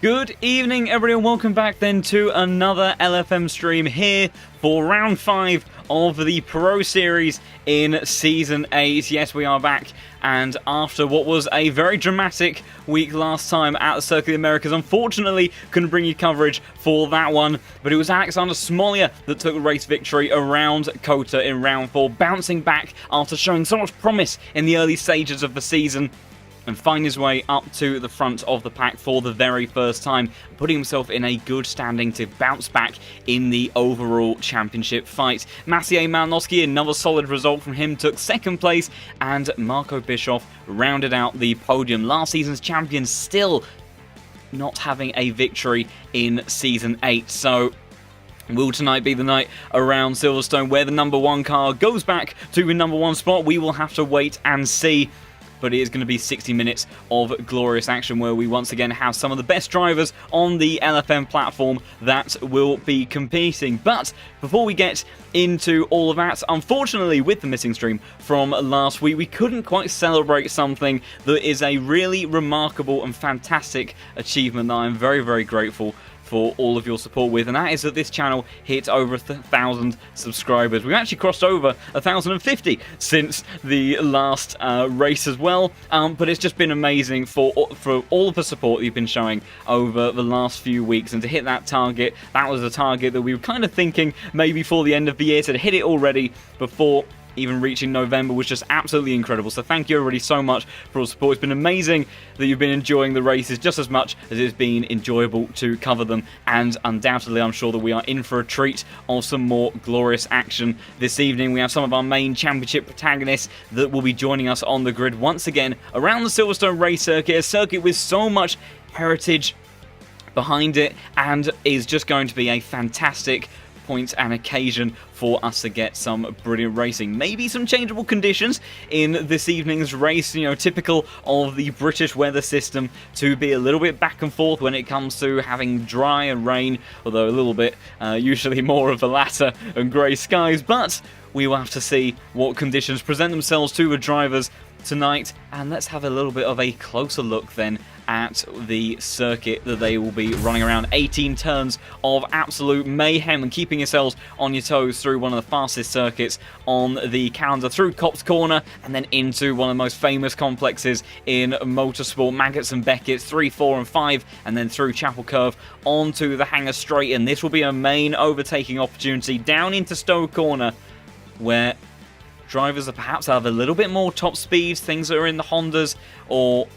Good evening, everyone. Welcome back then to another LFM stream here for round 5 of the Pro Series in Season 8. Yes, we are back, and after what was a very dramatic week last time at the Circuit of the Americas, unfortunately couldn't bring you coverage for that one, but it was Alexander Smolia that took the race victory around COTA in round 4, bouncing back after showing so much promise in the early stages of the season, and find his way up to the front of the pack for the very first time, putting himself in a good standing to bounce back in the overall championship fight. Maciej Malinowski, another solid result from him, took second place, and Marco Bischoff rounded out the podium. Last season's champion still not having a victory in Season 8, so will tonight be the night around Silverstone where the number 1 car goes back to the number 1 spot? We will have to wait and see. But it is going to be 60 minutes of glorious action where we once again have some of the best drivers on the LFM platform that will be competing. But before we get into all of that, unfortunately with the missing stream from last week, we couldn't quite celebrate something that is a really remarkable and fantastic achievement that I'm very, very grateful for all of your support with, and that is that this channel hit over 1,000 subscribers. We've actually crossed over 1,050 since the last race as well, but it's just been amazing for all of the support you've been showing over the last few weeks, and to hit that target, that was a target that we were kind of thinking maybe for the end of the year, to hit it already before even reaching November was just absolutely incredible. So thank you everybody so much for all the support. It's been amazing that you've been enjoying the races just as much as it's been enjoyable to cover them, and undoubtedly I'm sure that we are in for a treat of some more glorious action this evening. We have some of our main championship protagonists that will be joining us on the grid once again around the Silverstone race circuit, a circuit with so much heritage behind it, and is just going to be a fantastic point and occasion for us to get some brilliant racing. Maybe some changeable conditions in this evening's race, you know, typical of the British weather system to be a little bit back and forth when it comes to having dry and rain, although a little bit, usually more of the latter, and grey skies, but we will have to see what conditions present themselves to the drivers tonight, and let's have a little bit of a closer look then at the circuit that they will be running around. 18 turns of absolute mayhem and keeping yourselves on your toes through one of the fastest circuits on the calendar, through Copse Corner and then into one of the most famous complexes in motorsport, Maggots and Beckett's, 3, 4 and 5, and then through Chapel Curve onto the Hangar Straight, and this will be a main overtaking opportunity down into Stowe Corner where drivers are perhaps have a little bit more top speeds, things that are in the Hondas or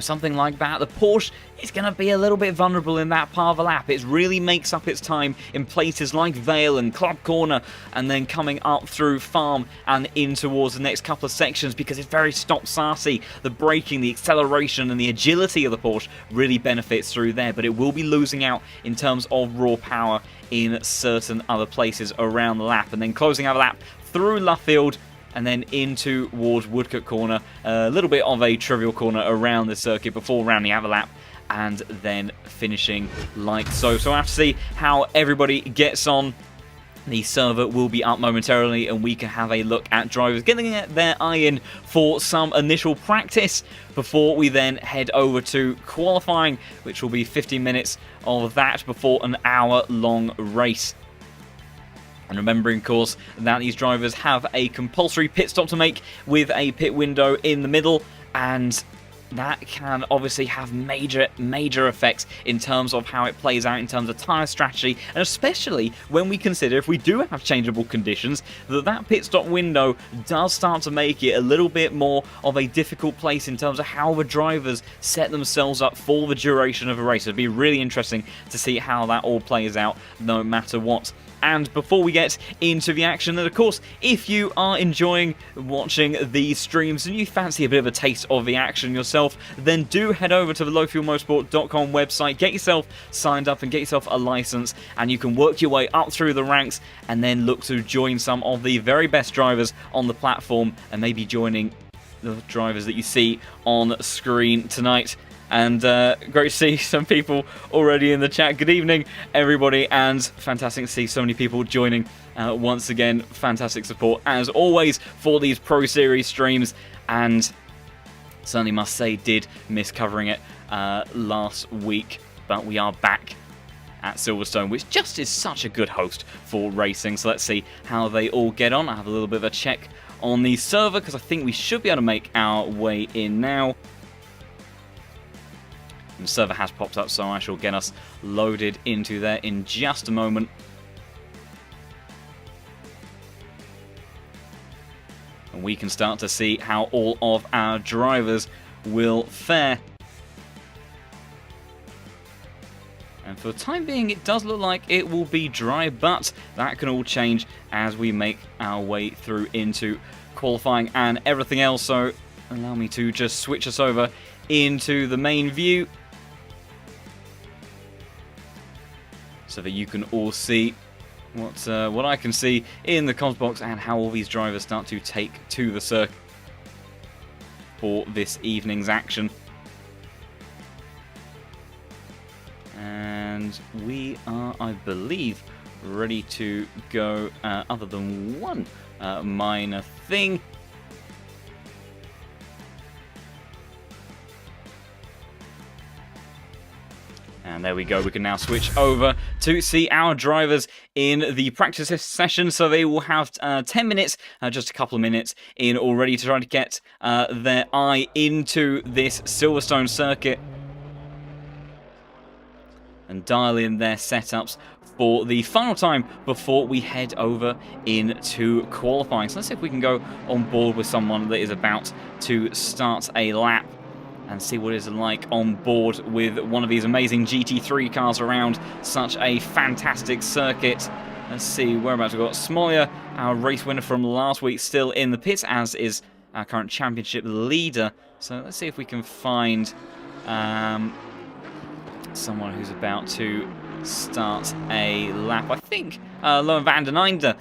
something like that. The Porsche is going to be a little bit vulnerable in that part of the lap. It really makes up its time in places like Vale and Club Corner, and then coming up through Farm and in towards the next couple of sections because it's very stop-starty. The braking, the acceleration and the agility of the Porsche really benefits through there, but it will be losing out in terms of raw power in certain other places around the lap, and then closing out the lap through Luffield and then in towards Woodcote Corner, a little bit of a trivial corner around the circuit before rounding out the lap and then finishing like so. So I have to see how everybody gets on. The server will be up momentarily and we can have a look at drivers getting their eye in for some initial practice before we then head over to qualifying, which will be 15 minutes of that before an hour-long race. And remembering, of course, that these drivers have a compulsory pit stop to make with a pit window in the middle, and that can obviously have major effects in terms of how it plays out in terms of tyre strategy, and especially when we consider if we do have changeable conditions, that pit stop window does start to make it a little bit more of a difficult place in terms of how the drivers set themselves up for the duration of a race. It'd be really interesting to see how that all plays out no matter what. And before we get into the action, then of course, if you are enjoying watching these streams and you fancy a bit of a taste of the action yourself, then do head over to the lowfuelmotorsport.com website, get yourself signed up and get yourself a license, and you can work your way up through the ranks and then look to join some of the very best drivers on the platform, and maybe joining the drivers that you see on screen tonight. And great to see some people already in the chat. Good evening, everybody, and fantastic to see so many people joining. Once again, fantastic support, as always, for these Pro Series streams. And certainly must say did miss covering it last week, but we are back at Silverstone, which just is such a good host for racing. So let's see how they all get on. I have a little bit of a check on the server because I think we should be able to make our way in now. And the server has popped up, so I shall get us loaded into there in just a moment. And we can start to see how all of our drivers will fare. And for the time being, it does look like it will be dry, but that can all change as we make our way through into qualifying and everything else. So allow me to just switch us over into the main view so that you can all see what I can see in the comms box and how all these drivers start to take to the circuit for this evening's action. And we are, I believe, ready to go, other than one minor thing. And there we go, we can now switch over to see our drivers in the practice session. So they will have 10 minutes, just a couple of minutes in already to try to get their eye into this Silverstone circuit and dial in their setups for the final time before we head over into qualifying. So let's see if we can go on board with someone that is about to start a lap and see what it's like on board with one of these amazing GT3 cars around such a fantastic circuit. Let's see, whereabouts we've got Smolia, our race winner from last week, still in the pits, as is our current championship leader. So let's see if we can find someone who's about to start a lap. I think Lohan van der Einde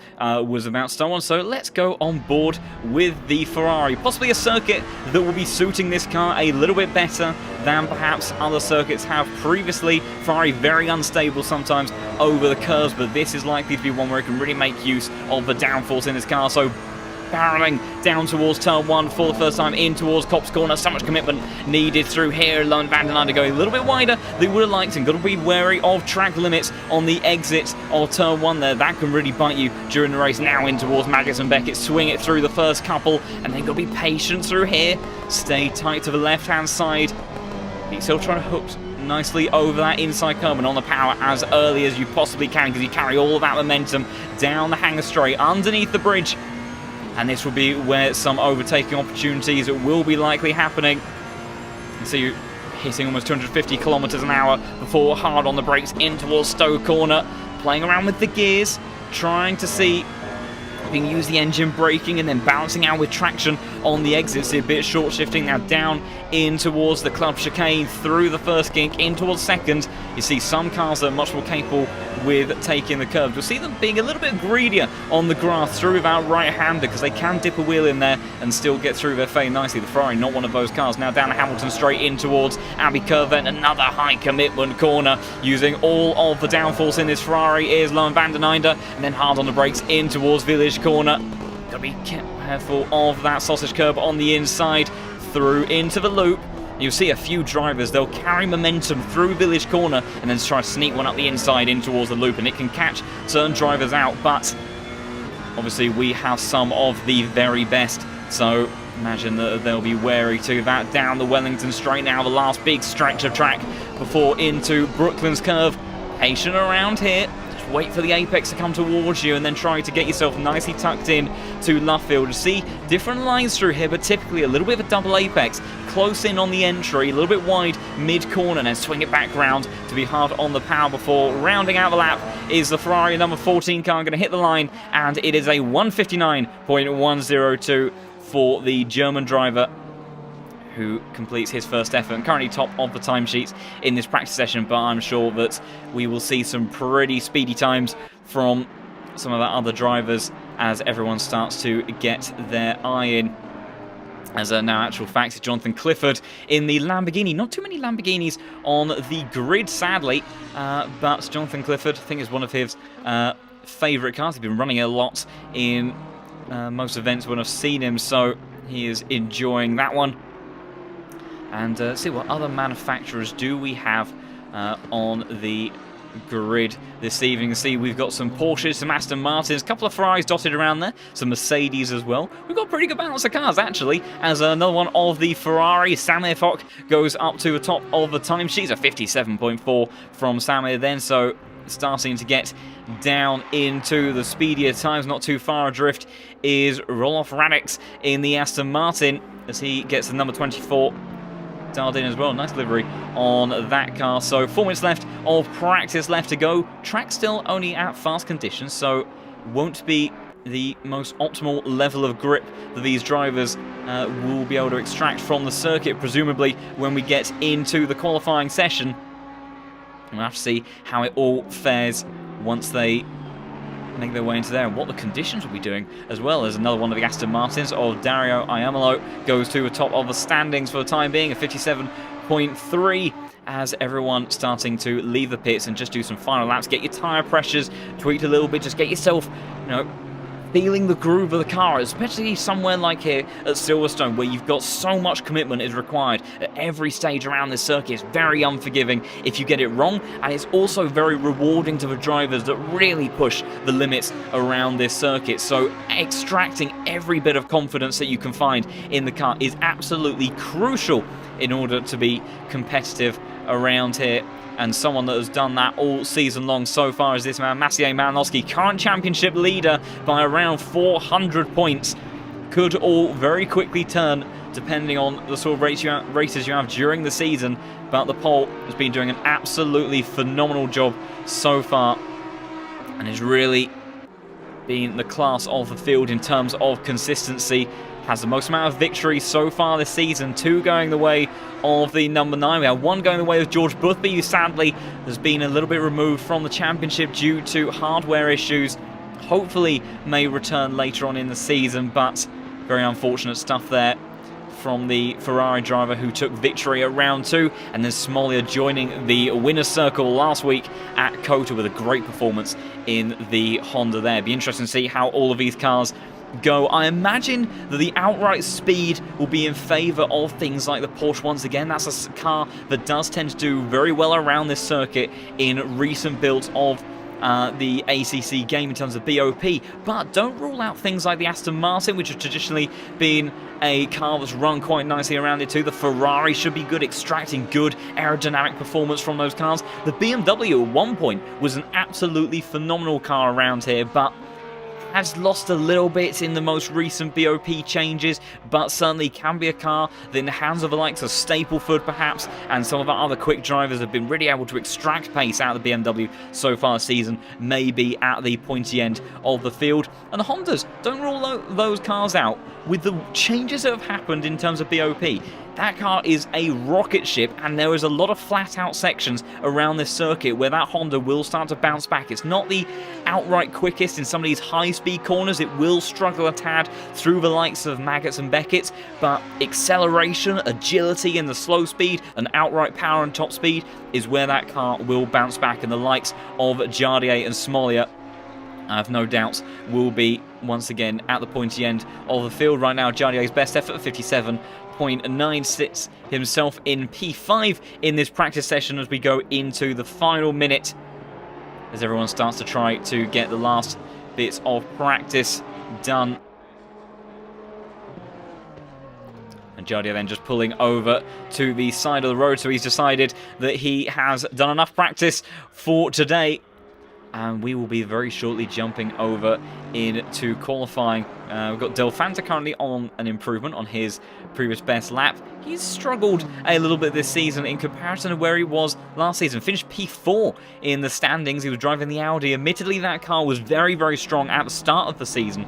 was about to start one, so let's go on board with the Ferrari. Possibly a circuit that will be suiting this car a little bit better than perhaps other circuits have previously. Ferrari very unstable sometimes over the curves, but this is likely to be one where it can really make use of the downforce in this car. So barreling down towards turn 1 for the first time in towards Copse Corner. So much commitment needed through here. Lohan van der Einde going a little bit wider than we would have liked, and got to be wary of track limits on the exit of turn 1 there. That can really bite you during the race. Now in towards Maggotts and Beckett. Swing it through the first couple, and then got to be patient through here. Stay tight to the left-hand side. He's still trying to hook nicely over that inside curb and on the power as early as you possibly can, because you carry all of that momentum down the hangar straight underneath the bridge. And this will be where some overtaking opportunities will be likely happening. You see you hitting almost 250 kilometers an hour before hard on the brakes in towards Stowe Corner. Playing around with the gears, trying to see if you can use the engine braking and then balancing out with traction on the exits. See a bit short shifting now down in towards the club chicane through the first kink in towards second. You see some cars that are much more capable with taking the curve. You'll see them being a little bit greedier on the grass through with our right-hander, because they can dip a wheel in there and still get through their fade nicely. The Ferrari not one of those cars. Now down to Hamilton straight in towards Abbey Curve, then another high commitment corner using all of the downforce in this Ferrari is Lohan van der Einde, and then hard on the brakes in towards Village Corner. Gotta be careful of that sausage curb on the inside through into the loop. You'll see a few drivers, they'll carry momentum through Village Corner and then try to sneak one up the inside in towards the loop, and it can catch certain drivers out, but obviously we have some of the very best, so imagine that they'll be wary to that. Down the Wellington straight now, the last big stretch of track before into Brooklands Curve. Patient around here. Wait for the apex to come towards you and then try to get yourself nicely tucked in to Luffield. You see different lines through here, but typically a little bit of a double apex. Close in on the entry, a little bit wide mid-corner, and then swing it back round to be hard on the power before rounding out the lap is the Ferrari number 14 car going to hit the line, and it is a 1:59.102 for the German driver, who completes his first effort and currently top of the timesheets in this practice session, but I'm sure that we will see some pretty speedy times from some of our other drivers as everyone starts to get their eye in. As a now actual fact, Jonathan Clifford in the Lamborghini. Not too many Lamborghinis on the grid, sadly, but Jonathan Clifford, I think, is one of his favourite cars. He's been running a lot in most events when I've seen him, so he is enjoying that one. and see what other manufacturers do we have on the grid this evening. See, we've got some Porsches, some Aston Martins, a couple of Ferraris dotted around there, some Mercedes as well. We've got a pretty good balance of cars, actually, as another one of the Ferrari. Samir Fock goes up to the top of the time. She's a 57.4 from Samir then, so starting to get down into the speedier times. Not too far adrift is Roloff Radix in the Aston Martin as he gets the number 24 dialed in as well. Nice delivery on that car. So 4 minutes left of practice left to go. Track still only at fast conditions, so won't be the most optimal level of grip that these drivers will be able to extract from the circuit, presumably when we get into the qualifying session. We'll have to see how it all fares once they make their way into there, and what the conditions will be doing, as well as another one of the Aston Martins of Dario Iamolo goes to the top of the standings for the time being, a 57.3, as everyone starting to leave the pits and just do some final laps, get your tyre pressures tweaked a little bit, just get yourself, feeling the groove of the car, especially somewhere like here at Silverstone, where you've got so much commitment is required at every stage around this circuit. It's very unforgiving if you get it wrong, and it's also very rewarding to the drivers that really push the limits around this circuit. So extracting every bit of confidence that you can find in the car is absolutely crucial in order to be competitive around here. And someone that has done that all season long so far is this man, Maciej Malinowski, current championship leader by around 400 points. Could all very quickly turn depending on the sort of races you have during the season, but the pole has been doing an absolutely phenomenal job so far and has really been the class of the field in terms of consistency. Has the most amount of victories so far this season, 2 going the way of the number 9. We have 1 going the way of George Boothby, who sadly has been a little bit removed from the championship due to hardware issues. Hopefully may return later on in the season, but very unfortunate stuff there from the Ferrari driver who took victory at round 2, and then Smolia joining the winner's circle last week at COTA with a great performance in the Honda there. Be interesting to see how all of these cars go. I imagine that the outright speed will be in favour of things like the Porsche once again. That's a car that does tend to do very well around this circuit in recent builds of the ACC game in terms of BOP, but don't rule out things like the Aston Martin, which has traditionally been a car that's run quite nicely around it too. The Ferrari should be good, extracting good aerodynamic performance from those cars. The BMW at one point was an absolutely phenomenal car around here, but has lost a little bit in the most recent BOP changes, but certainly can be a car that in the hands of the likes of Stapleford perhaps, and some of our other quick drivers have been really able to extract pace out of the BMW so far this season, maybe at the pointy end of the field. And the Hondas, don't rule those cars out. With the changes that have happened in terms of BOP, that car is a rocket ship, and there is a lot of flat-out sections around this circuit where that Honda will start to bounce back. It's not the outright quickest in some of these high-speed corners. It will struggle a tad through the likes of Maggots and Beckett's, but acceleration, agility in the slow speed, and outright power and top speed is where that car will bounce back, and the likes of Jardier and Smolia, I have no doubts, will be once again at the pointy end of the field. Right now, Jardier's best effort, 57.9, sits himself in P5 in this practice session as we go into the final minute, as everyone starts to try to get the last bits of practice done. And Jardier then just pulling over to the side of the road, so he's decided that he has done enough practice for today. And we will be very shortly jumping over into qualifying. We've got Del Fanta currently on an improvement on his previous best lap. He's struggled a little bit this season in comparison to where he was last season. Finished P4 in the standings. He was driving the Audi. Admittedly, that car was very, very strong at the start of the season,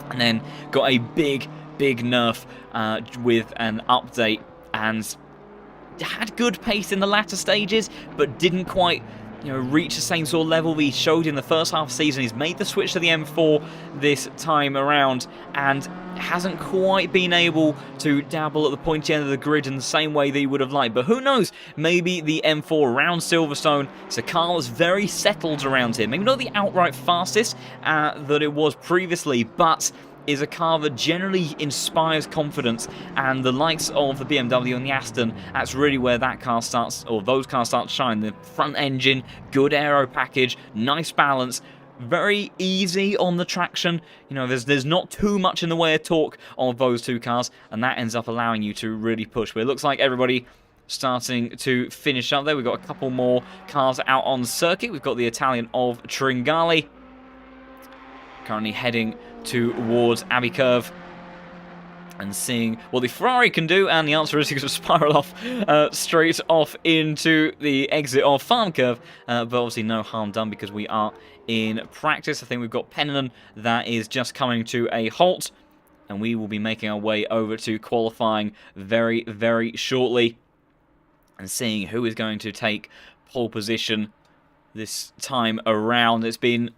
and then got a big nerf with an update, and had good pace in the latter stages, but didn't quite reach the same sort of level he showed in the first half of the season. He's made the switch to the M4 this time around and hasn't quite been able to dabble at the pointy end of the grid in the same way that he would have liked. But who knows, maybe the M4 around Silverstone, it's a car that's very settled around here. Maybe not the outright fastest that it was previously, but is a car that generally inspires confidence, and the likes of the BMW and the Aston, that's really where that car starts, or those cars start to shine. The front engine, good aero package, nice balance, very easy on the traction. You know, there's not too much in the way of torque of those two cars, and that ends up allowing you to really push. But it looks like everybody starting to finish up there. We've got a couple more cars out on circuit. We've got the Italian of Tringali currently heading towards Abbey Curve and seeing what the Ferrari can do, and the answer is he's going to spiral off straight off into the exit of Farm Curve, but obviously no harm done because we are in practice. I think we've got Pennon that is just coming to a halt, and we will be making our way over to qualifying very, very shortly and seeing who is going to take pole position this time around. It's been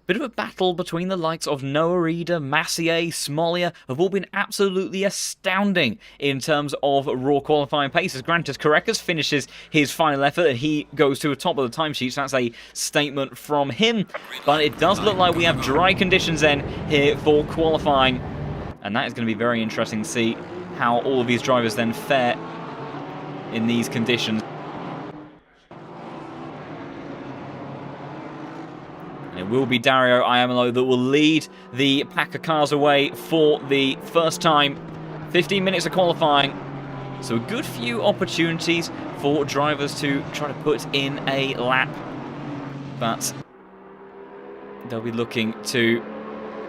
bit of a battle between the likes of Noah Reeder, Massier, Smollier, have all been absolutely astounding in terms of raw qualifying paces. Granted, Carreras finishes his final effort and he goes to the top of the timesheet, so that's a statement from him. But it does look like we have dry conditions then here for qualifying, and that is going to be very interesting to see how all of these drivers then fare in these conditions. It will be Dario Iamolo that will lead the pack of cars away for the first time. 15 minutes of qualifying. So a good few opportunities for drivers to try to put in a lap. But they'll be looking to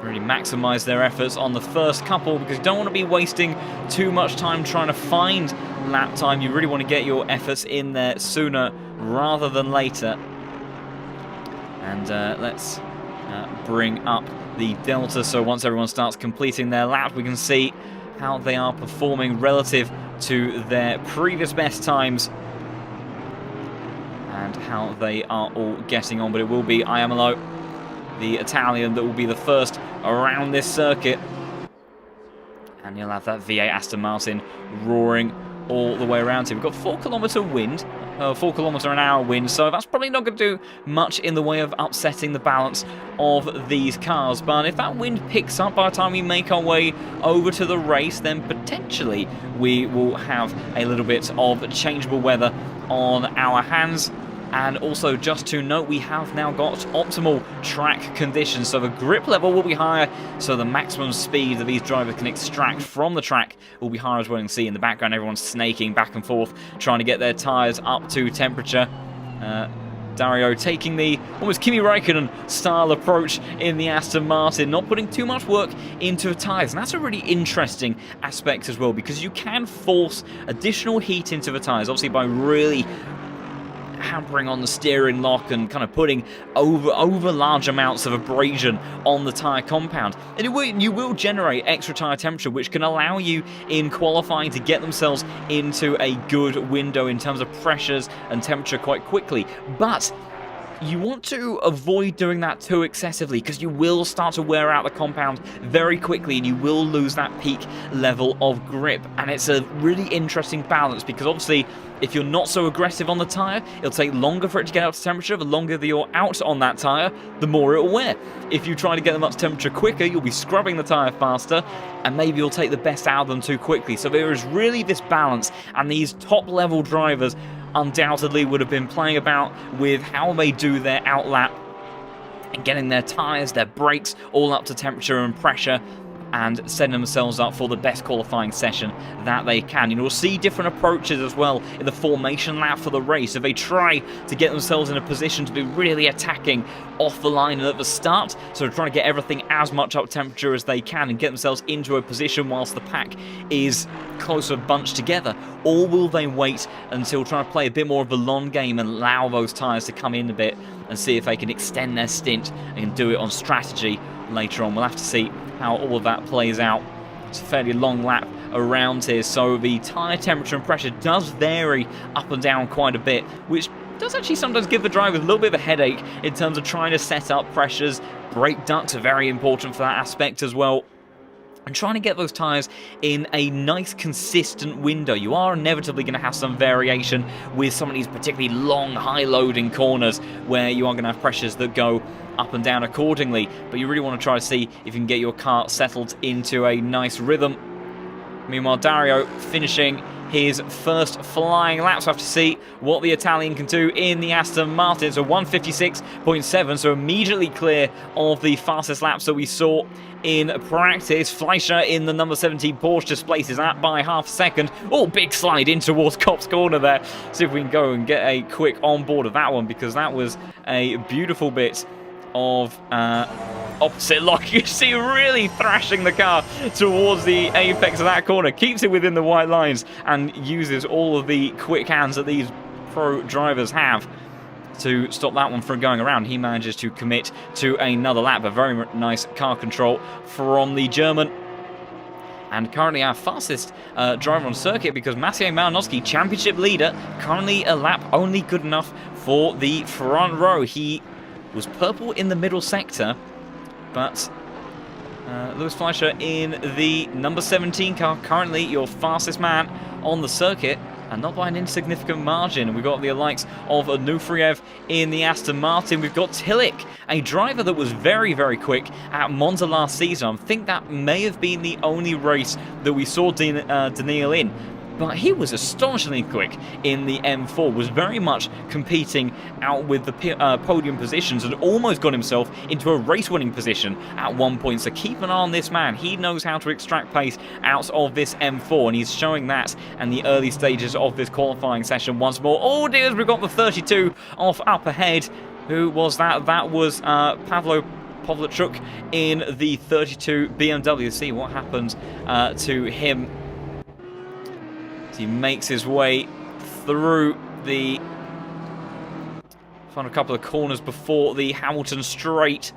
really maximise their efforts on the first couple, because you don't want to be wasting too much time trying to find lap time. You really want to get your efforts in there sooner rather than later. And let's bring up the Delta, so once everyone starts completing their lap, we can see how they are performing relative to their previous best times and how they are all getting on. But it will be Iamolo, the Italian, that will be the first around this circuit. And you'll have that V8 Aston Martin roaring all the way around. So we've got 4 kilometre wind, 4 kilometre an hour wind, so that's probably not going to do much in the way of upsetting the balance of these cars. But if that wind picks up by the time we make our way over to the race, then potentially we will have a little bit of changeable weather on our hands. And also, just to note, we have now got optimal track conditions, so the grip level will be higher, so the maximum speed that these drivers can extract from the track will be higher as well. You can see in the background everyone's snaking back and forth, trying to get their tyres up to temperature. Dario taking the almost Kimi Räikkönen style approach in the Aston Martin, not putting too much work into the tyres. And that's a really interesting aspect as well, because you can force additional heat into the tyres, obviously by really hampering on the steering lock and kind of putting over large amounts of abrasion on the tyre compound. And you will generate extra tyre temperature, which can allow you in qualifying to get themselves into a good window in terms of pressures and temperature quite quickly. But you want to avoid doing that too excessively, because you will start to wear out the compound very quickly and you will lose that peak level of grip. And it's a really interesting balance, because obviously if you're not so aggressive on the tyre, it'll take longer for it to get up to temperature. The longer that you're out on that tyre, the more it'll wear. If you try to get them up to temperature quicker, you'll be scrubbing the tyre faster, and maybe you'll take the best out of them too quickly. So there is really this balance, and these top level drivers undoubtedly would have been playing about with how they do their outlap and getting their tyres, their brakes all up to temperature and pressure, and setting themselves up for the best qualifying session that they can. You'll see different approaches as well in the formation lap for the race. If they try to get themselves in a position to be really attacking off the line at the start, so they're trying to get everything as much up temperature as they can and get themselves into a position whilst the pack is closer bunched together, or will they wait until trying to play a bit more of a long game and allow those tyres to come in a bit and see if they can extend their stint and do it on strategy later on? We'll have to see how all of that plays out. It's a fairly long lap around here, so the tyre temperature and pressure does vary up and down quite a bit, which does actually sometimes give the drivers a little bit of a headache in terms of trying to set up pressures. Brake ducts are very important for that aspect as well. and trying to get those tyres in a nice consistent window. You are inevitably going to have some variation with some of these particularly long, high-loading corners where you are going to have pressures that go up and down accordingly, but you really want to try to see if you can get your car settled into a nice rhythm. Meanwhile, Dario finishing his first flying laps. We'll have to see what the Italian can do in the Aston Martin. So 156.7, so immediately clear of the fastest laps that we saw in practice. Fleischer in the number 17 Porsche displaces that by half a second. Oh, big slide in towards Kopp's corner there. See if we can go and get a quick on board of that one, because that was a beautiful bit of opposite lock. You see really thrashing the car towards the apex of that corner, keeps it within the white lines and uses all of the quick hands that these pro drivers have to stop that one from going around. He manages to commit to another lap, a very nice car control from the German. And currently our fastest driver on circuit, because Maciej Malinowski, championship leader, currently a lap only good enough for the front row. He was purple in the middle sector, but Lewis Fleischer in the number 17 car, currently your fastest man on the circuit, and not by an insignificant margin. We've got the likes of Onufriev in the Aston Martin. We've got Tillich, a driver that was very, very quick at Monza last season. I think that may have been the only race that we saw Daniil in. But he was astonishingly quick in the M4, was very much competing out with the podium positions and almost got himself into a race-winning position at one point. So keep an eye on this man. He knows how to extract pace out of this M4, and he's showing that in the early stages of this qualifying session once more. Oh dear, we've got the 32 off up ahead. Who was that? That was Pavlo Povlachuk in the 32 BMW. See what happens to him. He makes his way through the final couple of corners before the Hamilton straight.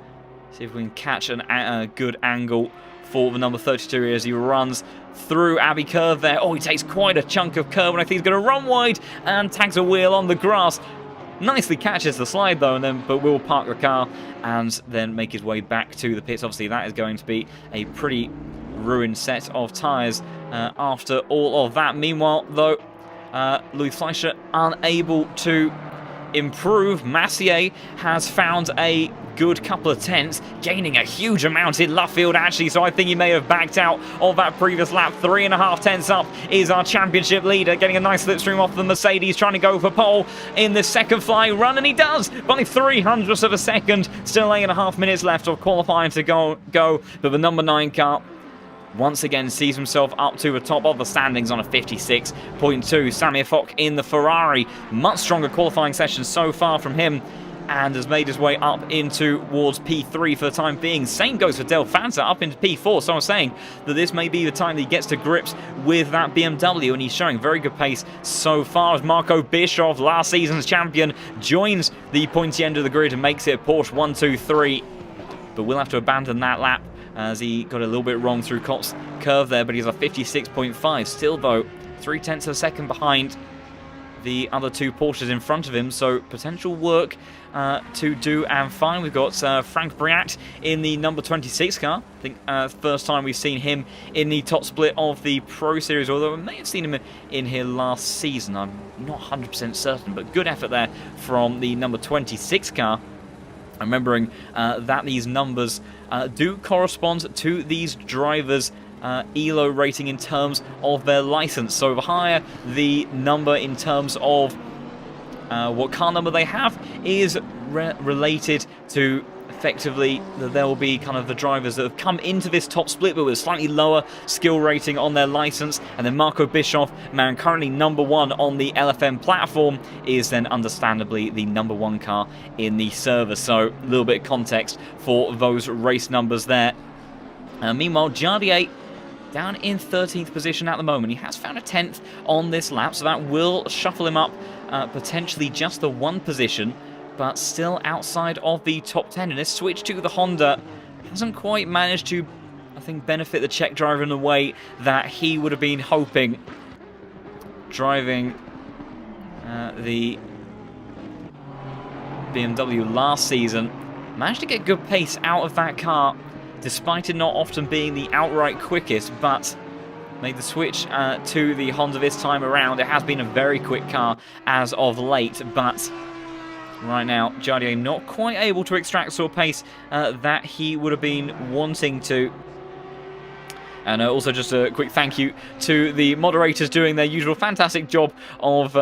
See if we can catch a good angle for the number 32 as he runs through Abbey Curve there. Oh, he takes quite a chunk of curve, and I think he's going to run wide and tags a wheel on the grass. Nicely catches the slide though, but will park the car and then make his way back to the pits. Obviously, that is going to be a pretty ruined set of tyres after all of that. Meanwhile, though, Louis Fleischer unable to improve. Maciej has found a good couple of tenths, gaining a huge amount in Luffield actually, so I think he may have backed out of that previous lap. 3.5 tenths up is our championship leader, getting a nice slipstream off the Mercedes, trying to go for pole in the second flying run, and he does by 0.03 of a second. Still 8.5 minutes left of qualifying to go, but the number 9 car once again sees himself up to the top of the standings on a 56.2. Samir Fock in the Ferrari, much stronger qualifying session so far from him, and has made his way up towards P3 for the time being. Same goes for Del Fanta, up into P4. So I'm saying that this may be the time that he gets to grips with that BMW, and he's showing very good pace so far as Marco Bischoff, last season's champion, joins the pointy end of the grid and makes it a Porsche 1-2-3. But we'll have to abandon that lap as he got a little bit wrong through Kopp's curve there, but he's a 56.5. Still, though, 0.3 of a second behind the other two Porsches in front of him, so potential work to do and find. We've got Frank Briat in the number 26 car. I think first time we've seen him in the top split of the Pro Series, although I may have seen him in here last season. I'm not 100% certain, but good effort there from the number 26 car. Remembering that these numbers do correspond to these drivers' ELO rating in terms of their license. So the higher the number in terms of what car number they have is related to effectively that there will be kind of the drivers that have come into this top split but with a slightly lower skill rating on their license. And then Marco Bischoff, man currently number 1 on the LFM platform, is then understandably the number 1 car in the server. So a little bit of context for those race numbers there. Meanwhile, Jardier down in 13th position at the moment. He has found a 10th on this lap, so that will shuffle him up potentially just the 1 position, but still outside of the top 10. And this switch to the Honda hasn't quite managed to, I think, benefit the Czech driver in the way that he would have been hoping. Driving the BMW last season, managed to get good pace out of that car despite it not often being the outright quickest, but made the switch to the Honda this time around. It has been a very quick car as of late, but right now, Jardier not quite able to extract sort of pace that he would have been wanting to. And also just a quick thank you to the moderators doing their usual fantastic job of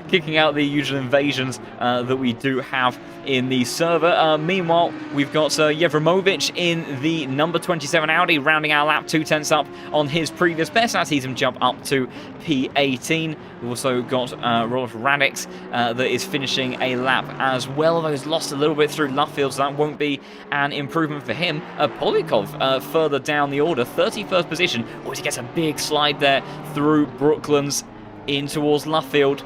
kicking out the usual invasions that we do have in the server. Meanwhile, we've got Yevremovic in the number 27 Audi, rounding our lap 2/10 up on his previous best. That sees him jump up to P18. We've also got Rolf Radix that is finishing a lap as well, though he's lost a little bit through Luffield, so that won't be an improvement for him. Polyakov further down the order, 31st position. Oh, he gets a big slide there through Brooklands in towards Luffield.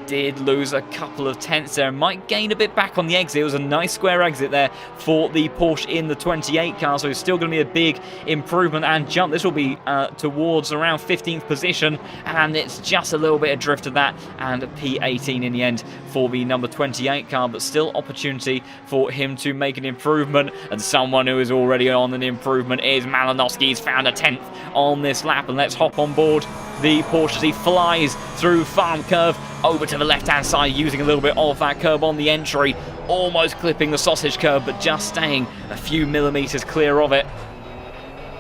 Did lose a couple of tenths there, might gain a bit back on the exit. It was a nice square exit there for the Porsche in the 28 car, so it's still going to be a big improvement and jump. This will be towards around 15th position, and it's just a little bit of drift of that, and P18 in the end for the number 28 car, but still opportunity for him to make an improvement. And someone who is already on an improvement is Malinowski. He's found a 10th on this lap, and let's hop on board the Porsche as he flies through Farm Curve over to the left-hand side, using a little bit of that curb on the entry, almost clipping the sausage curb, but just staying a few millimeters clear of it.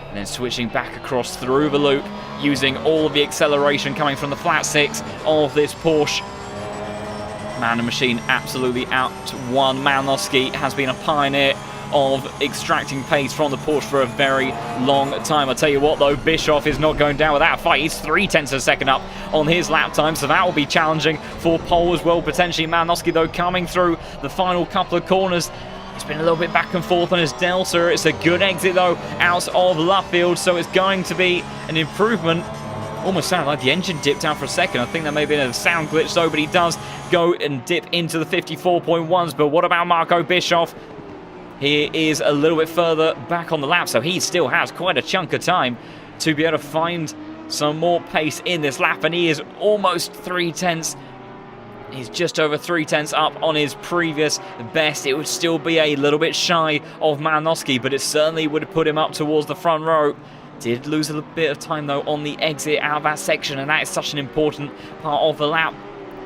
And then switching back across through the loop, using all of the acceleration coming from the flat six of this Porsche. Man and machine absolutely outwon. Malinowski has been a pioneer of extracting pace from the Porsche for a very long time. I tell you what though, Bischoff is not going down without a fight. He's 0.3 of a second up on his lap time, so that will be challenging for pole as well, potentially. Malinowski though coming through the final couple of corners. It's been a little bit back and forth on his Delta. It's a good exit though out of Luffield, so it's going to be an improvement. Almost sounded like the engine dipped out for a second. I think that may have been a sound glitch though, but he does go and dip into the 54.1s. But what about Marco Bischoff? He is a little bit further back on the lap, so he still has quite a chunk of time to be able to find some more pace in this lap, and he is almost 0.3. He's just over 0.3 up on his previous best. It would still be a little bit shy of Malinowski, but it certainly would have put him up towards the front row. Did lose a little bit of time though on the exit out of that section, and that is such an important part of the lap.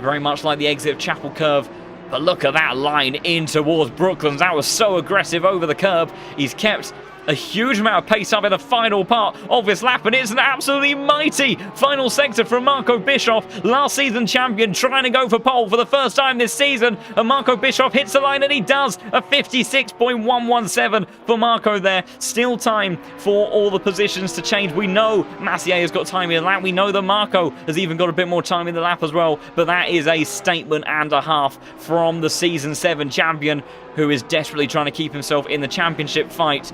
Very much like the exit of Chapel Curve. But look at that line in towards Brooklands. That was so aggressive over the curb. He's kept a huge amount of pace up in the final part of this lap, and it's an absolutely mighty final sector from Marco Bischoff, last season champion, trying to go for pole for the first time this season. And Marco Bischoff hits the line, and he does. A 56.117 for Marco there. Still time for all the positions to change. We know Massier has got time in the lap. We know that Marco has even got a bit more time in the lap as well. But that is a statement and a half from the season 7 champion, who is desperately trying to keep himself in the championship fight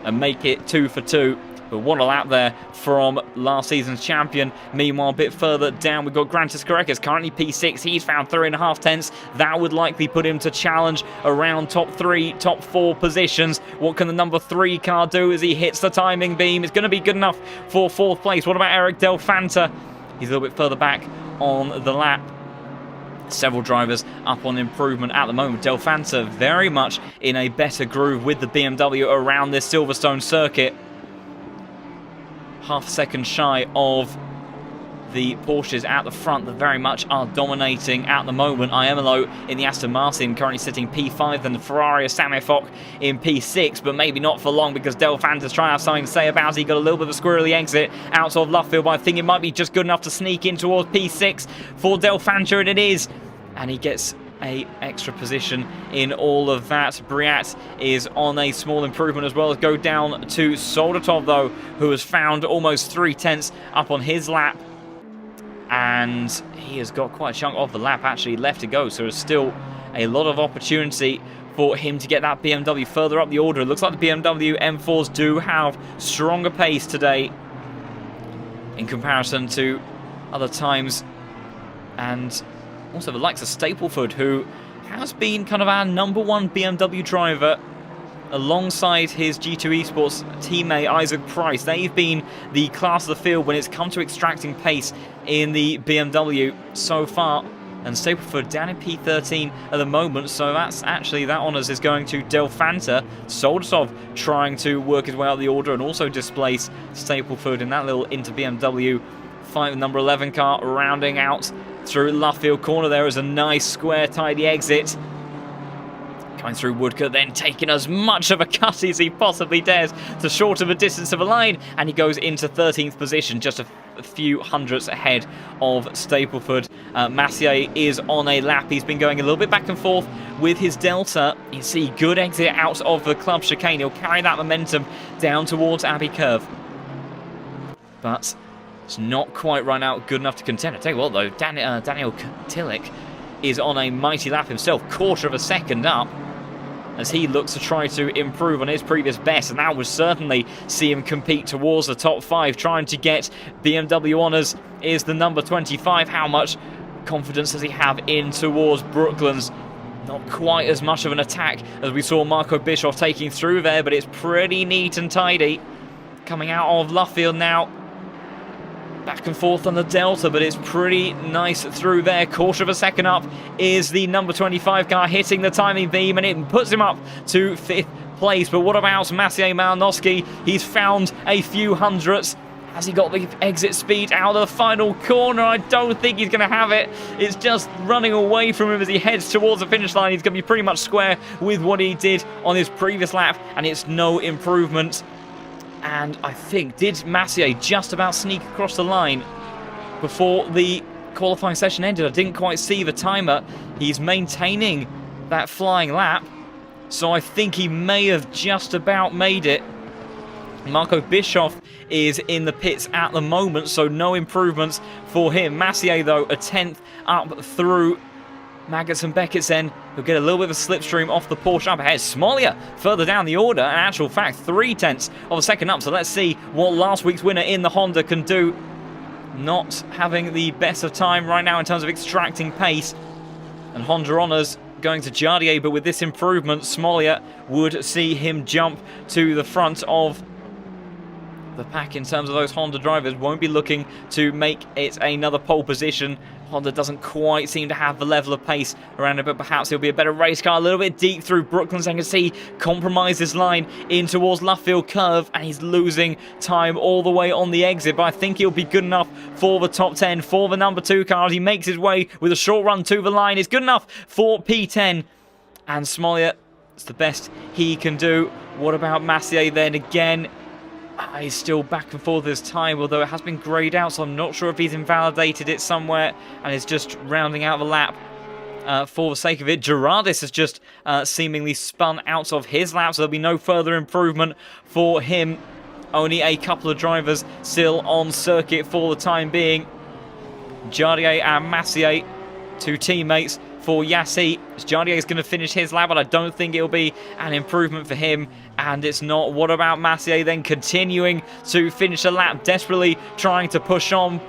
and make it 2 for 2. But what a lap there from last season's champion. Meanwhile, a bit further down, we've got Grantis Correcas, currently P6. He's found 3.5 tenths. That would likely put him to challenge around top 3, top 4 positions. What can the number 3 car do as he hits the timing beam? It's going to be good enough for 4th place. What about Eric Del Fanta? He's a little bit further back on the lap. Several drivers up on improvement at the moment. Del Fanta very much in a better groove with the BMW around this Silverstone circuit. Half a second shy of the Porsches at the front that very much are dominating at the moment. Iemolo in the Aston Martin currently sitting P5, and the Ferrari of Samir Fock in P6, but maybe not for long because Del Fanta's trying to have something to say about it. He got a little bit of a squirrely exit out of Luffield, but I think it might be just good enough to sneak in towards P6 for Del Fanta, and it is. And he gets a extra position in all of that. Briat is on a small improvement as well, as go down to Soldatov though, who has found almost 0.3 up on his lap. And he has got quite a chunk of the lap actually left to go, so there's still a lot of opportunity for him to get that BMW further up the order. It looks like the BMW M4s do have stronger pace today in comparison to other times. And also the likes of Stapleford, who has been kind of our number 1 BMW driver alongside his G2 Esports teammate Isaac Price. They've been the class of the field when it's come to extracting pace in the BMW so far. And Stapleford down in P13 at the moment, so that's actually, that honours is going to Delfanta. Soldatov trying to work his way out the order and also displace Stapleford in that little into BMW fight. Number 11 car rounding out through Luffield corner. There is a nice square tidy exit. Going through Woodcote, then taking as much of a cut as he possibly dares to short of a distance of a line, and he goes into 13th position, just a few hundredths ahead of Stapleford. Massier is on a lap. He's been going a little bit back and forth with his Delta. You see, good exit out of the club chicane. He'll carry that momentum down towards Abbey Curve. But it's not quite run out good enough to contend. I tell you what, though, Daniel Tillich is on a mighty lap himself, quarter of a second up, as he looks to try to improve on his previous best, and that would certainly see him compete towards the top 5, trying to get BMW honours is the number 25. How much confidence does he have in towards Brooklands? Not quite as much of an attack as we saw Marco Bischoff taking through there, but it's pretty neat and tidy. Coming out of Luffield now. Back and forth on the Delta, but it's pretty nice through there. Quarter of a second up is the number 25 car, hitting the timing beam, and it puts him up to 5th place. But what about Maciej Malinowski? He's found a few hundredths. Has he got the exit speed out of the final corner? I don't think he's going to have it. It's just running away from him as he heads towards the finish line. He's going to be pretty much square with what he did on his previous lap, and it's no improvement. And I think, did Massier just about sneak across the line before the qualifying session ended? I didn't quite see the timer. He's maintaining that flying lap, so I think he may have just about made it. Marco Bischoff is in the pits at the moment, so no improvements for him. Massier, though, a 10th up through Maggots and Beckett's then. He'll get a little bit of a slipstream off the Porsche up ahead. Smollier further down the order. In actual fact, 3/10 of a second up. So let's see what last week's winner in the Honda can do. Not having the best of time right now in terms of extracting pace. And Honda honours going to Jardier, but with this improvement, Smollier would see him jump to the front of the pack in terms of those Honda drivers. Won't be looking to make it another pole position. Honda doesn't quite seem to have the level of pace around it, but perhaps he'll be a better race car. A little bit deep through Brooklands, I can see compromise this line in towards Luffield Curve, and he's losing time all the way on the exit, but I think he'll be good enough for the top 10 for the number 2 car. He makes his way with a short run to the line. It's good enough for P10, and Smollier, it's the best he can do. What about Massier then again? He's still back and forth this time, although it has been greyed out, so I'm not sure if he's invalidated it somewhere and is just rounding out the lap for the sake of it. Gerardis has just seemingly spun out of his lap, so there'll be no further improvement for him. Only a couple of drivers still on circuit for the time being. Jardier and Massier, 2 teammates for Yassi. Jardier is going to finish his lap, but I don't think it'll be an improvement for him, and it's not. What about Massier then continuing to finish a lap, desperately trying to push on,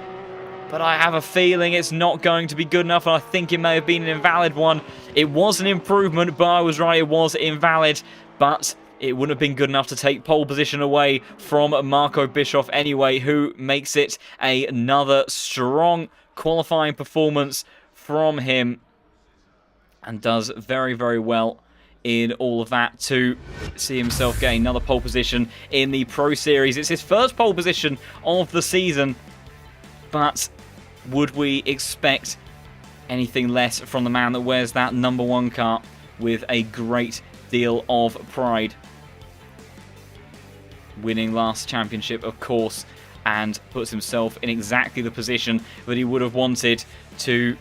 but I have a feeling it's not going to be good enough, and I think it may have been an invalid one. It was an improvement, but I was right, it was invalid, but it wouldn't have been good enough to take pole position away from Marco Bischoff anyway, who makes it another strong qualifying performance from him, and does very, very well in all of that to see himself gain another pole position in the Pro Series. It's his first pole position of the season, but would we expect anything less from the man that wears that number 1 car with a great deal of pride? Winning last championship, of course, and puts himself in exactly the position that he would have wanted to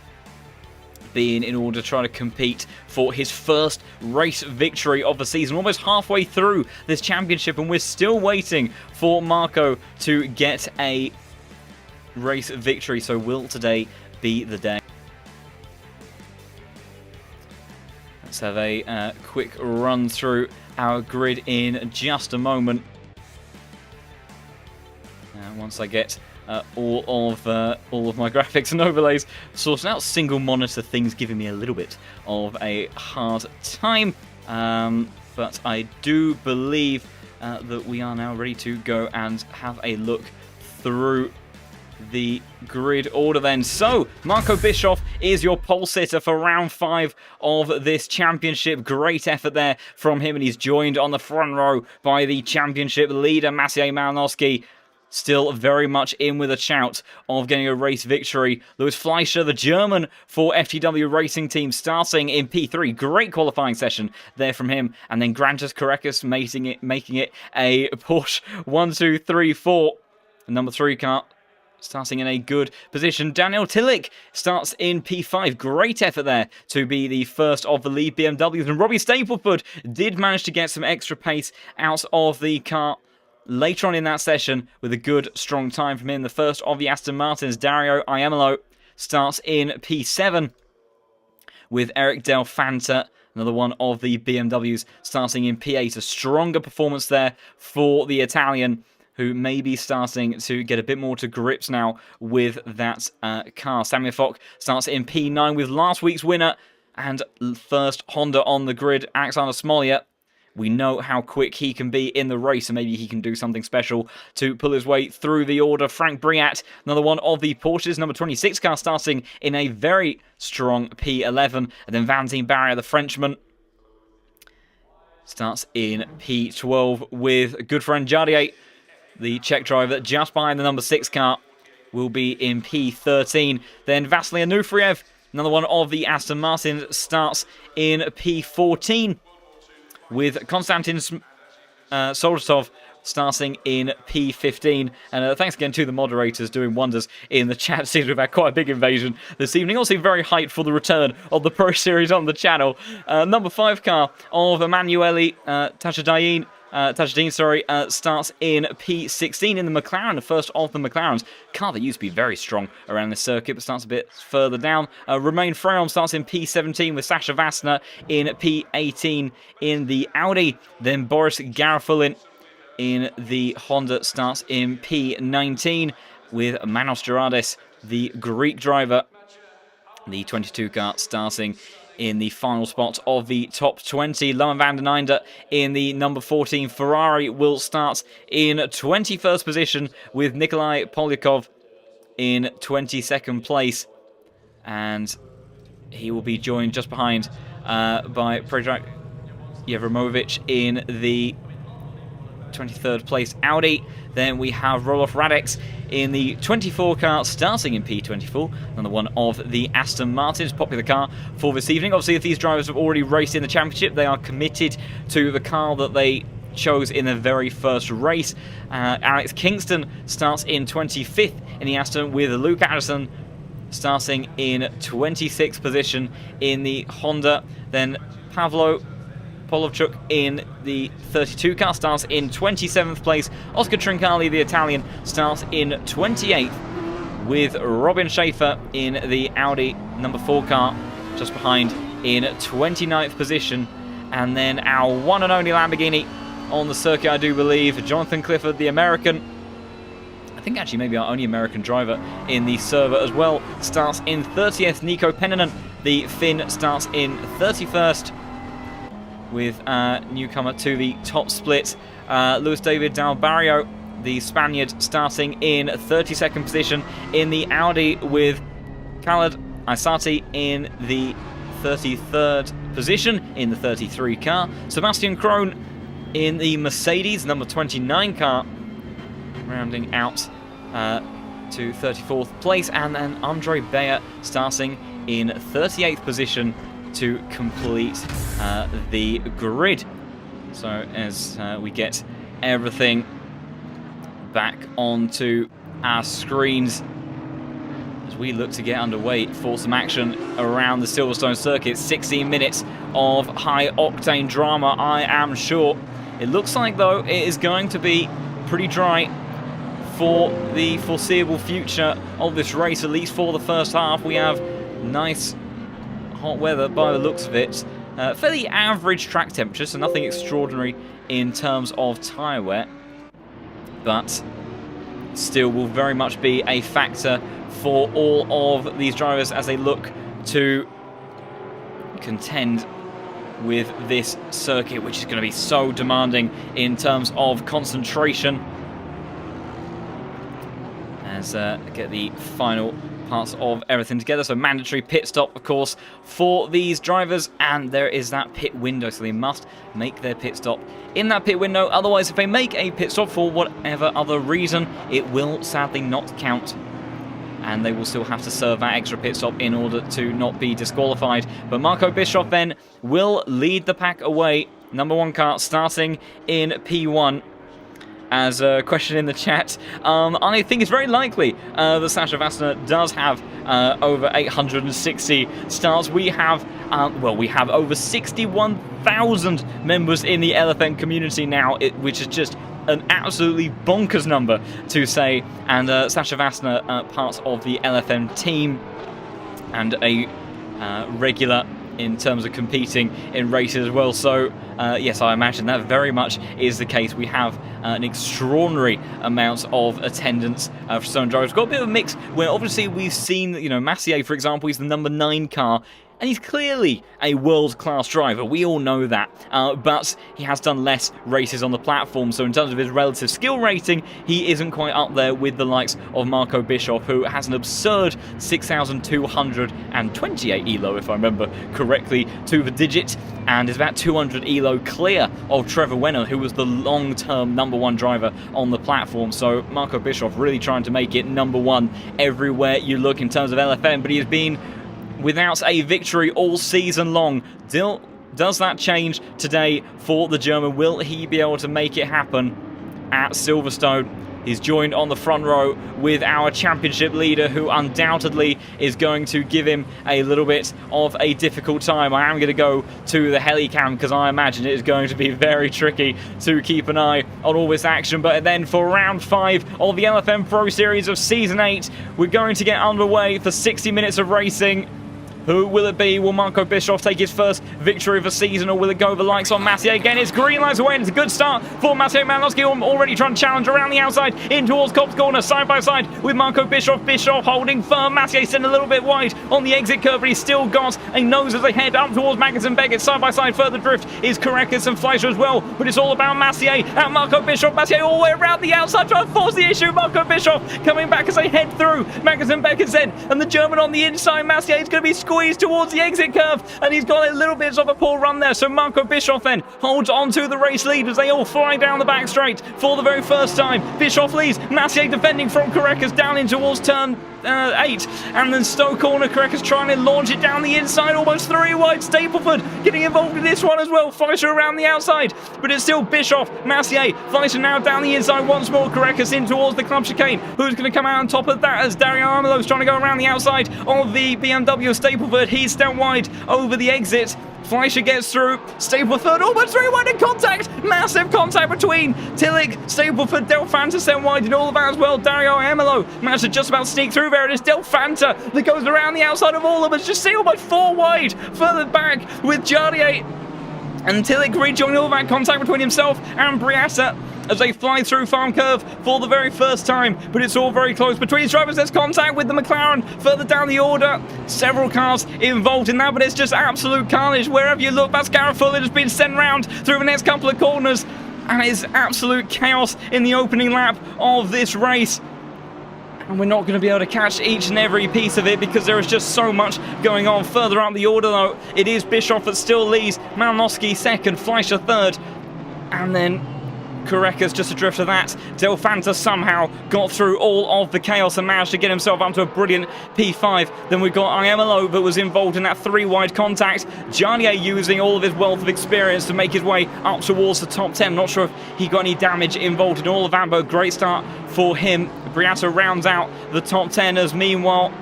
be in order to try to compete for his first race victory of the season. Almost halfway through this championship, and we're still waiting for Marco to get a race victory. So will today be the day? Let's have a quick run through our grid in just a moment. Once I get all of my graphics and overlays sorted out. Single monitor things giving me a little bit of a hard time, but I do believe that we are now ready to go and have a look through the grid order then. So, Marco Bischoff is your pole sitter for round 5 of this championship. Great effort there from him, and he's joined on the front row by the championship leader, Maciej Malinowski. Still very much in with a shout of getting a race victory. Lewis Fleischer, the German for FTW Racing Team, starting in P3. Great qualifying session there from him. And then Grantus Korekis making it a Porsche 1, 2, 3, 4. Number 3 car starting in a good position. Daniel Tillich starts in P5. Great effort there to be the first of the lead BMWs. And Robbie Stapleford did manage to get some extra pace out of the car later on in that session with a good, strong time from him. The first of the Aston Martins, Dario Iamolo, starts in P7 with Eric Del Fanta, another one of the BMWs, starting in P8. A stronger performance there for the Italian, who may be starting to get a bit more to grips now with that car. Samuel Fock starts in P9 with last week's winner and first Honda on the grid, Alexander Smolia. We know how quick he can be in the race, and maybe he can do something special to pull his way through the order. Frank Briat, another one of the Porsches, number 26 car, starting in a very strong P11. And then Valentin Barrier, the Frenchman, starts in P12 with good friend Jardier, the Czech driver, just behind the number 6 car, will be in P13. Then Vasily Anufriev, another one of the Aston Martins, starts in P14. With Konstantin Soldatov starting in P15. And thanks again to the moderators doing wonders in the chat. Seems we've had quite a big invasion this evening. Also very hyped for the return of the Pro Series on the channel. Number 5 car of Emanuele Tajadin, starts in P16 in the McLaren, the first of the McLarens. Car that used to be very strong around this circuit, but starts a bit further down. Romain Freyon starts in P17 with Sasha Vassner in P18 in the Audi. Then Boris Garafulin in the Honda starts in P19 with Manos Gerardis, the Greek driver, the 22 car, starting in the final spot of the top 20. Lohan van den Einde in the number 14 Ferrari will start in 21st position with Nikolai Polyakov in 22nd place. And he will be joined just behind by Predrag Yevremovic in the 23rd place Audi. Then we have Roloff Radex in the 24 car, starting in P24. Another one of the Aston Martins, popular car for this evening. Obviously, if these drivers have already raced in the championship, they are committed to the car that they chose in the very first race. Alex Kingston starts in 25th in the Aston, with Luke Addison starting in 26th position in the Honda. Then Pavlo Polovchuk in the 32 car starts in 27th place. Oscar Trincali, the Italian, starts in 28th with Robin Schaefer in the Audi number 4 car just behind in 29th position. And then our one and only Lamborghini on the circuit, I do believe, Jonathan Clifford, the American, I think actually maybe our only American driver in the server as well, starts in 30th. Nico Pennanen, the Finn, starts in 31st with newcomer to the top split, Luis David Del Barrio, the Spaniard, starting in 32nd position in the Audi, with Khaled Aysati in the 33rd position in the 33 car. Sebastian Krohn in the Mercedes number 29 car, rounding out to 34th place. And then Andre Beyer starting in 38th position to complete the grid. So as we get everything back onto our screens, as we look to get underway for some action around the Silverstone circuit. 16 minutes of high-octane drama, I am sure. It looks like, though, it is going to be pretty dry for the foreseeable future of this race, at least for the first half. We have nice hot weather by the looks of it. Fairly average track temperature, so nothing extraordinary in terms of tyre wear, but still will very much be a factor for all of these drivers as they look to contend with this circuit, which is going to be so demanding in terms of concentration. Let's get the final parts of everything together. So mandatory pit stop, of course, for these drivers, and there is that pit window, so they must make their pit stop in that pit window. Otherwise, if they make a pit stop for whatever other reason, it will sadly not count, and they will still have to serve that extra pit stop in order to not be disqualified. But Marco Bischoff then will lead the pack away. Number 1 car starting in P1. As a question in the chat, I think it's very likely that Sasha Vassner does have over 860 stars. We have, we have over 61,000 members in the LFM community now, which is just an absolutely bonkers number to say. And Sasha Vassner, part of the LFM team and a regular in terms of competing in races as well. So yes, I imagine that very much is the case. We have an extraordinary amount of attendance for certain drivers. We've got a bit of a mix where obviously we've seen, Massier, for example, he's the number 9 car, and he's clearly a world-class driver. We all know that. But he has done less races on the platform, so in terms of his relative skill rating, he isn't quite up there with the likes of Marco Bischoff, who has an absurd 6,228 elo, if I remember correctly, to the digit, and is about 200 elo clear of Trevor Wenner, who was the long-term number 1 driver on the platform. So Marco Bischoff really trying to make it number 1 everywhere you look in terms of LFM, but he has been without a victory all season long. Does that change today for the German? Will he be able to make it happen at Silverstone? He's joined on the front row with our championship leader, who undoubtedly is going to give him a little bit of a difficult time. I am going to go to the helicam because I imagine it is going to be very tricky to keep an eye on all this action. But then for round 5 of the LFM Pro Series of Season 8, we're going to get underway for 60 minutes of racing. Who will it be? Will Marco Bischoff take his first victory of the season, or will it go the likes on Massier again? It's green lights away, and it's a good start for Matteo Malinowski, already trying to challenge around the outside in towards Copse Corner, side by side with Marco Bischoff. Bischoff holding firm. Massier sitting a little bit wide on the exit curve, but he's still got a nose as they head up towards Magnussen Beckett. Side by side, further drift is Korekis and Fleischer as well, but it's all about Massier and Marco Bischoff. Massier all the way around the outside trying to force the issue. Marco Bischoff coming back as they head through Magnussen Beckett's then, and the German on the inside. Massier is going to be squeezed towards the exit curve, and he's got a little bit of a poor run there. So Marco Bischoff then holds on to the race lead as they all fly down the back straight for the very first time. Bischoff leads, Massier defending from Korekis down in towards turn 8, and then Stowe corner. Korekis trying to launch it down the inside, almost 3 wide. Stapleford getting involved in this one as well. Fleischer around the outside, but it's still Bischoff, Massier, Fleischer now down the inside once more. Korekis in towards the club chicane. Who's going to come out on top of that as Dario Armelo's trying to go around the outside of the BMW. Stapleford, he's still wide over the exit. Fleischer gets through. Stapleford almost 3 wide in contact. Massive contact between Tillich, Stapleford, Del Fanta sent wide in all of that as well. Dario Amelo managed to just about sneak through there. It is Del Fanta that goes around the outside of all of us. Just see almost 4 wide further back with Jardier and Tillich rejoining all that contact between himself and Briata as they fly through Farm Curve for the very first time, but it's all very close between these drivers. There's contact with the McLaren further down the order. Several cars involved in that, but it's just absolute carnage. Wherever you look, that's Gareth Fuller has been sent round through the next couple of corners, and it's absolute chaos in the opening lap of this race. And we're not going to be able to catch each and every piece of it because there is just so much going on. Further up the order, though, it is Bischoff that still leads. Malinowski second, Fleischer third, and then Korekis just adrift of that. Del Fanta somehow got through all of the chaos and managed to get himself up to a brilliant P5. Then we've got Iamelo that was involved in that 3 wide contact. Jarnier using all of his wealth of experience to make his way up towards the top 10. Not sure if he got any damage involved in all of that, but a great start for him. Briata rounds out the top 10 as meanwhile,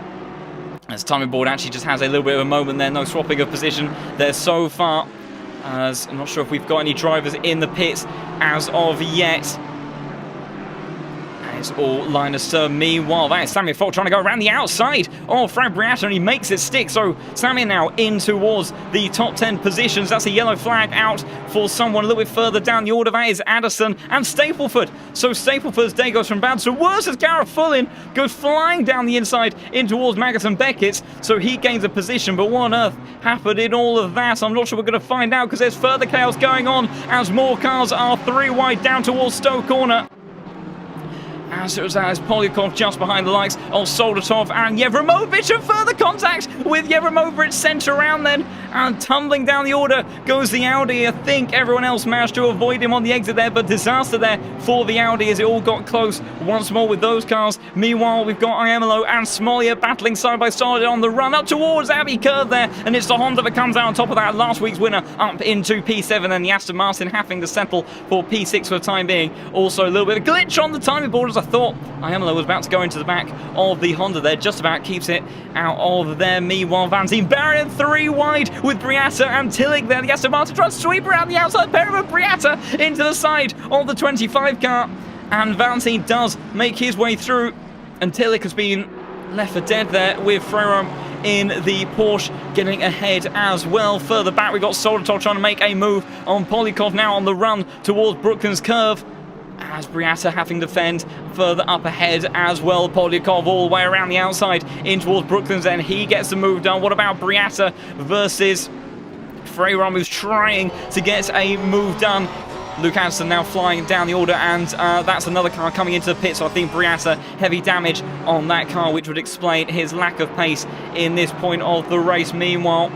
as timing board actually just has a little bit of a moment there. No swapping of position there so far. As I'm not sure if we've got any drivers in the pits as of yet. It's all line astern. Meanwhile, that is Sammy Falk trying to go around the outside of Frank Briata, and he makes it stick. So Sammy now in towards the top 10 positions. That's a yellow flag out for someone a little bit further down the order. That is Addison and Stapleford. So Stapleford's day goes from bad to worse as Gareth Fullin goes flying down the inside in towards Magnussen Beckett. So he gains a position, but what on earth happened in all of that? I'm not sure we're going to find out because there's further chaos going on as more cars are 3 wide down towards Stowe Corner. As Polyakov just behind the likes of Soldatov and Yevremovic, and further contact with Yevremovic sent around then, and tumbling down the order goes the Audi. I think everyone else managed to avoid him on the exit there, but disaster there for the Audi as it all got close once more with those cars. Meanwhile, we've got Iamolo and Smolia battling side by side on the run up towards Abbey Curve there, and it's the Honda that comes out on top of that. Last week's winner up into P7, and the Aston Martin having to settle for P6 for the time being. Also a little bit of a glitch on the timing board as I thought Iamolo was about to go into the back of the Honda there, just about keeps it out of there. Meanwhile, Vantine barrier 3 wide with Briata and Tillich there. The Aston Martin tries to sweep around the outside pair of Briata into the side of the 25 car, and Vantine does make his way through, and Tillich has been left for dead there with Frerum in the Porsche getting ahead as well. Further back, we've got Soldatov trying to make a move on Polyakov now on the run towards Brooklands Curve, as Briata having to fend further up ahead as well. Polyakov all the way around the outside in towards Brooklands, and he gets the move done. What about Briata versus Frerum, who's trying to get a move done? Luke Anderson now flying down the order, and that's another car coming into the pit, so I think Briata, heavy damage on that car, which would explain his lack of pace in this point of the race. Meanwhile,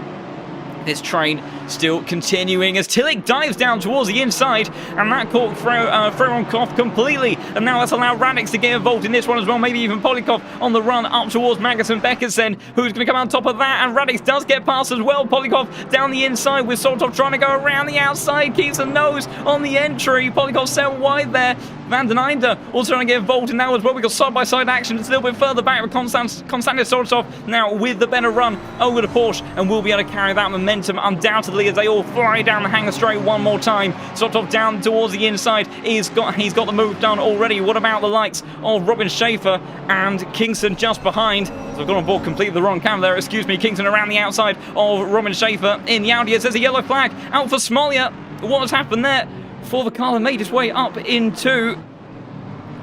this train still continuing as Tillich dives down towards the inside, and that caught Freron off completely, and now let's allow Radix to get involved in this one as well, maybe even Polyakov on the run up towards Magnussen Beckersen, who's going to come on top of that, and Radix does get past as well. Polyakov down the inside with Soltov trying to go around the outside, keeps a nose on the entry. Polyakov set wide there. Van den Einde also trying to get involved in that as well. We've got side-by-side action. It's a little bit further back with Konstantin Soltov now with the better run over the Porsche, and will be able to carry that momentum undoubtedly as they all fly down the hangar straight one more time. Soltov down towards the inside. He's got the move done already. What about the likes of Robin Schaefer and Kingston just behind? So I've got on board completely the wrong camera there. Excuse me. Kingston around the outside of Robin Schaefer in the Audi. There's a yellow flag out for Smolia. What has happened there? For the car that made his way up into...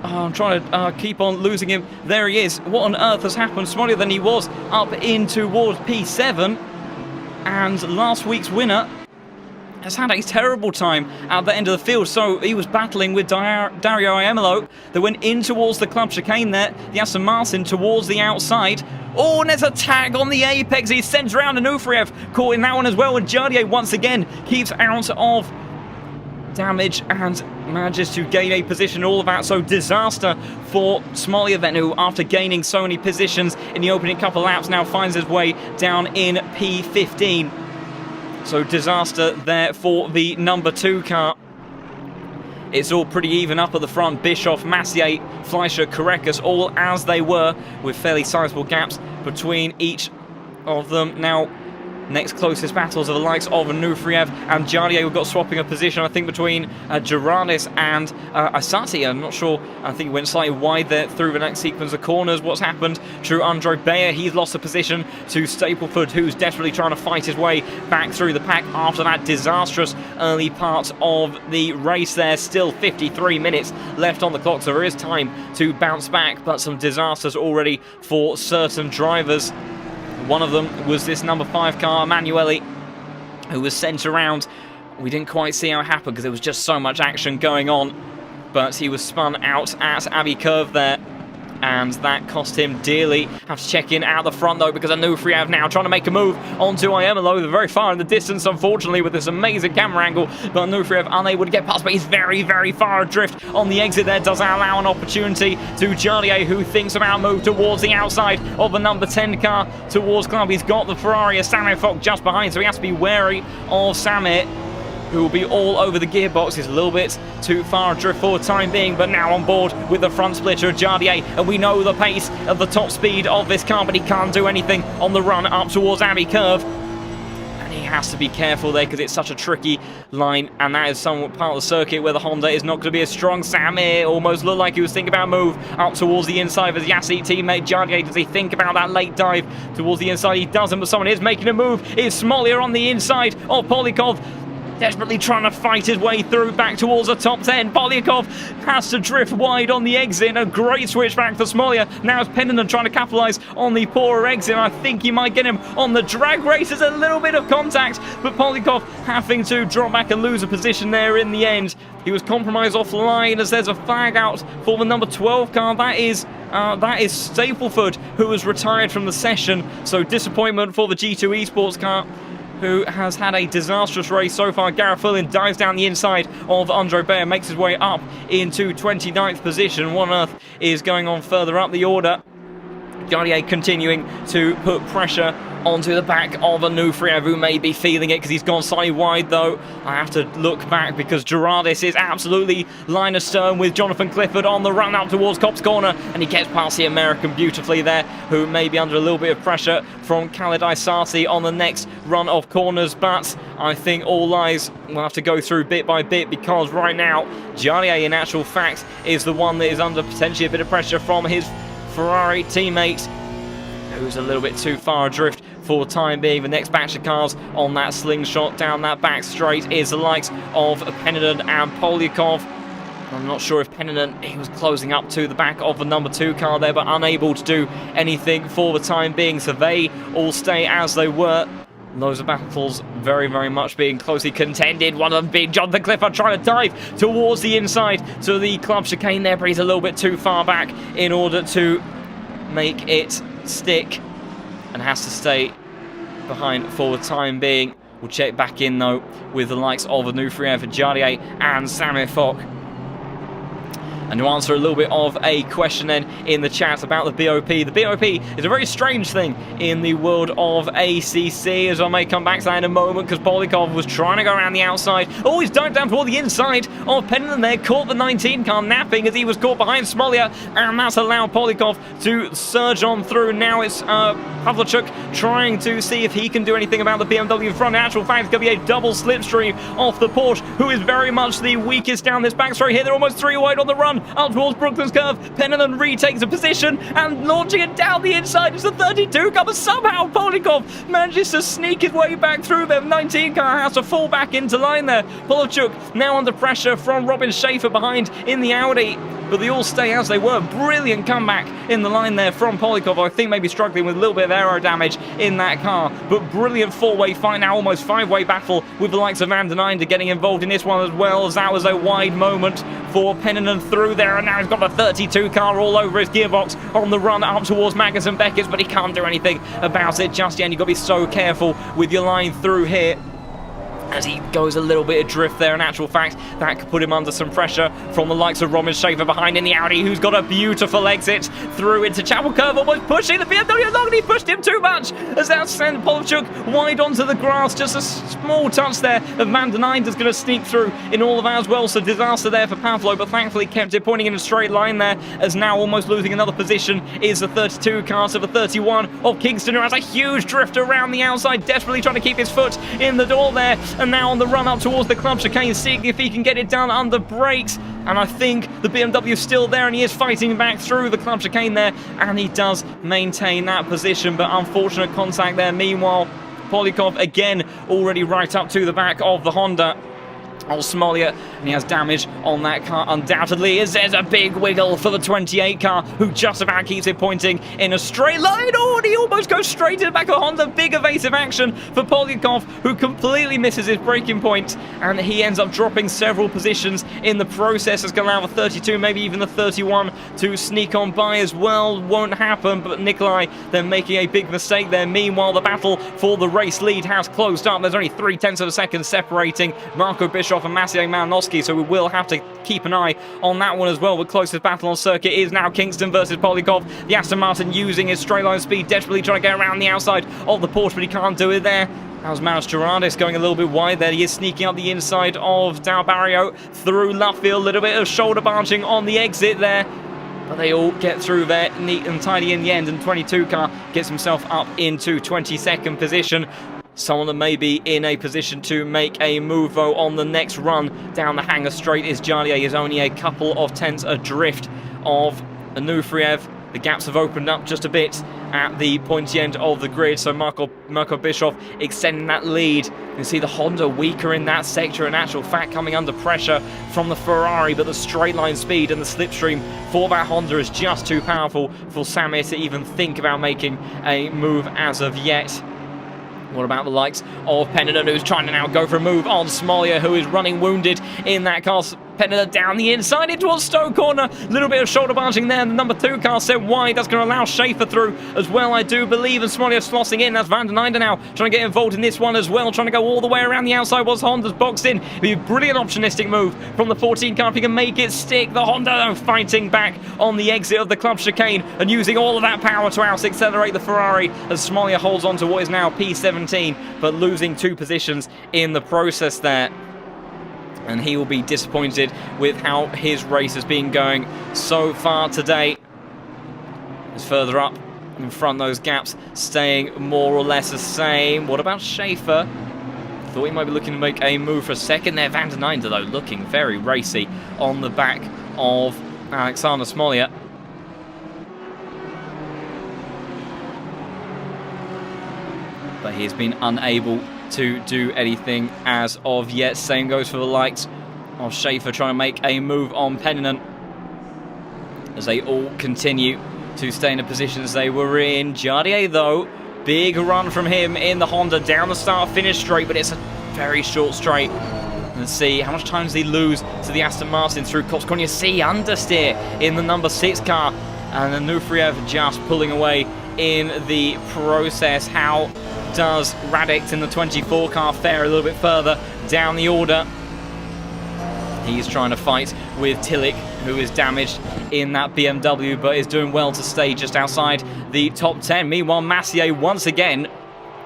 Oh, I'm trying to keep on losing him. There he is. What on earth has happened? Smaller than he was up in towards P7. And last week's winner has had a terrible time at the end of the field. So he was battling with Dario Iamolo. They went in towards the club chicane there. The Aston Martin towards the outside. Oh, and there's a tag on the apex. He sends around Anufriev. Caught in that one as well. And Jardier once again keeps out of damage and manages to gain a position, all of that. So disaster for Smolia then, who after gaining so many positions in the opening couple of laps now finds his way down in P15. So disaster there for the number 2 car. It's all pretty even up at the front. Bischoff, Massier, Fleischer, Korekis, all as they were, with fairly sizable gaps between each of them. Now, next closest battles are the likes of Anufriev and Jardier. We've got swapping a position, I think, between Gerardis and Asati. I'm not sure. I think he went slightly wide there through the next sequence of corners. What's happened to Andre Bayer? He's lost a position to Stapleford, who's desperately trying to fight his way back through the pack after that disastrous early part of the race there. Still 53 minutes left on the clock, so there is time to bounce back, but some disasters already for certain drivers. One of them was this number 5 car, Emanuele, who was sent around. We didn't quite see how it happened because there was just so much action going on. But he was spun out at Abbey Curve there, and that cost him dearly. Have to check in out the front though, because Anufriev now trying to make a move onto Iamolo. They're very far in the distance, unfortunately, with this amazing camera angle. But Anufriev unable to get past, but he's very, very far adrift on the exit there. Does that allow an opportunity to Jardier, who thinks about a move towards the outside of the number 10 car towards club. He's got the Ferrari of Samir Fock just behind, so he has to be wary of Samir, who will be all over the gearbox. Is a little bit too far adrift for the time being, but now on board with the front splitter of Jardier, and we know the pace of the top speed of this car, but he can't do anything on the run up towards Abbey Curve. And he has to be careful there because it's such a tricky line, and that is somewhat part of the circuit where the Honda is not going to be as strong. Samir almost looked like he was thinking about a move up towards the inside of his Yassi teammate Jardier. Does he think about that late dive towards the inside? He doesn't, but someone is making a move. It's Smolia on the inside of Polyakov. desperately trying to fight his way through back towards the top 10. Polyakov has to drift wide on the exit. A great switch back for Smolia. Now it's Penningham trying to capitalise on the poorer exit. I think he might get him on the drag race. There's a little bit of contact, but Polyakov having to drop back and lose a position there in the end. He was compromised offline as there's a flag out for the number 12 car. That is Stapleford, who was retired from the session. So disappointment for the G2 Esports car, who has had a disastrous race so far. Gareth Fullin dives down the inside of Andre Bayer, makes his way up into 29th position. What on earth is going on further up the order? Garnier continuing to put pressure onto the back of Anuferev, who may be feeling it because he's gone slightly wide though. I have to look back because Gerardis is absolutely line astern with Jonathan Clifford on the run up towards Copse Corner, and he gets past the American beautifully there, who may be under a little bit of pressure from Khaled Isati on the next run of corners. But I think all eyes will have to go through bit by bit, because right now Jarnier in actual fact is the one that is under potentially a bit of pressure from his Ferrari teammate, who's a little bit too far adrift for the time being. The next batch of cars on that slingshot down that back straight is the likes of Penningham and Polyakov. I'm not sure if Penningham, he was closing up to the back of the number 2 car there, but unable to do anything for the time being, so they all stay as they were. Those are battles very, very much being closely contended. One of them being Jonathan Clifford trying to dive towards the inside to the club chicane there, but he's a little bit too far back in order to make it stick and has to stay behind for the time being. We'll check back in though with the likes of Anuferev, Jardier and Samir Fock. And to answer a little bit of a question then in the chat about the BOP. The BOP is a very strange thing in the world of ACC, as I may come back to that in a moment, because Polyakov was trying to go around the outside. Oh, he's dived down toward the inside of Penningham there, caught the 19 car napping as he was caught behind Smolia, and that's allowed Polyakov to surge on through. Now it's Pavlychuk trying to see if he can do anything about the BMW in front. In actual fact, it's going to be a double slipstream off the Porsche, who is very much the weakest down this backstreet here. They're almost 3 wide on the run. Up towards Brooklyn's curve, Penningham retakes a position and launching it down the inside is the 32 car, but somehow Polyakov manages to sneak his way back through them. 19 car has to fall back into line there. Polyakov now under pressure from Robin Schaefer behind in the Audi, but they all stay as they were. Brilliant comeback in the line there from Polyakov. I think maybe struggling with a little bit of aero damage in that car, but brilliant 4-way fight now, almost 5-way battle with the likes of Van der Nijnde getting involved in this one as well, as that was a wide moment for Penningham through there, and now he's got the 32 car all over his gearbox on the run up towards Magnus and Beckett's, but he can't do anything about it just yet. You've got to be so careful with your line through here, as he goes a little bit adrift there. In actual fact, that could put him under some pressure from the likes of Robin Schaefer behind in the Audi, who's got a beautiful exit through into Chapel Curve, almost pushing the BMW along, and he pushed him too much as that sent Polyakov wide onto the grass. Just a small touch there of Van der Nijnde is going to sneak through in all of that as well, so disaster there for Pavlo, but thankfully kept it pointing in a straight line there, as now almost losing another position is the 32 car, so the 31 of Kingston, who has a huge drift around the outside, desperately trying to keep his foot in the door there, and now on the run up towards the club chicane, seeing if he can get it done under brakes. And I think the BMW is still there, and he is fighting back through the club chicane there, and he does maintain that position, but unfortunate contact there. Meanwhile, Polyakov again already right up to the back of the Honda Smolia, and he has damage on that car undoubtedly, as there's a big wiggle for the 28 car, who just about keeps it pointing in a straight line. Oh, and he almost goes straight to the back of Honda. Big evasive action for Polyakov, who completely misses his braking point, and he ends up dropping several positions in the process. It's going to allow the 32, maybe even the 31 to sneak on by as well. Won't happen, but Nikolai then making a big mistake there. Meanwhile, the battle for the race lead has closed up. There's only 0.3 of a second separating Marco Bischoff and Maciej Malinowski, so we will have to keep an eye on that one as well. The closest battle on circuit is now Kingston versus Polyakov. The Aston Martin using his straight line speed, desperately trying to get around the outside of the Porsche, but he can't do it there. That was Manos Gerardis going a little bit wide there. He is sneaking up the inside of Dal Barrio through Luffield. A little bit of shoulder barging on the exit there, but they all get through there neat and tidy in the end, and 22 car gets himself up into 22nd position. Someone that may be in a position to make a move though on the next run down the hangar straight is Jardier. He is only a couple of tenths adrift of Anuferev. The gaps have opened up just a bit, at the pointy end of the grid. So Marco Bischoff extending that lead. You can see the Honda weaker in that sector, in actual fact coming under pressure from the Ferrari, but the straight line speed and the slipstream for that Honda is just too powerful for Samir to even think about making a move as of yet. What about the likes of Penninger, who's trying to now go for a move on Smolia, who is running wounded in that car. Penninger down the inside into a Stowe corner. Little bit of shoulder barging there. The number 2 car sent wide. That's going to allow Schaefer through as well, I do believe. And Smolia slossing in. That's Van der Nijde now trying to get involved in this one as well. Trying to go all the way around the outside was Honda's boxed in. A brilliant opportunistic move from the 14 car. If he can make it stick. The Honda fighting back on the exit of the club chicane and using all of that power to out-accelerate the Ferrari as Smolia holds on to what is now P17, but losing 2 positions in the process there. And he will be disappointed with how his race has been going so far today. It's further up in front, those gaps staying more or less the same. What about Schaefer? Thought he might be looking to make a move for a second there. Van der Nijde, though, looking very racy on the back of Alexander Smolia. But he's been unable to do anything as of yet. Same goes for the likes of Schaefer trying to make a move on Penningen as they all continue to stay in the positions they were in. Jardier, though, big run from him in the Honda down the start finish straight, but it's a very short straight. Let's see how much time does he lose to the Aston Martin through Copse. You see understeer in the number 6 car, and then Nufriev just pulling away in the process. How does Radek in the 24 car fare a little bit further down the order? He's trying to fight with Tillich, who is damaged in that BMW, but is doing well to stay just outside the top 10. Meanwhile, Massier once again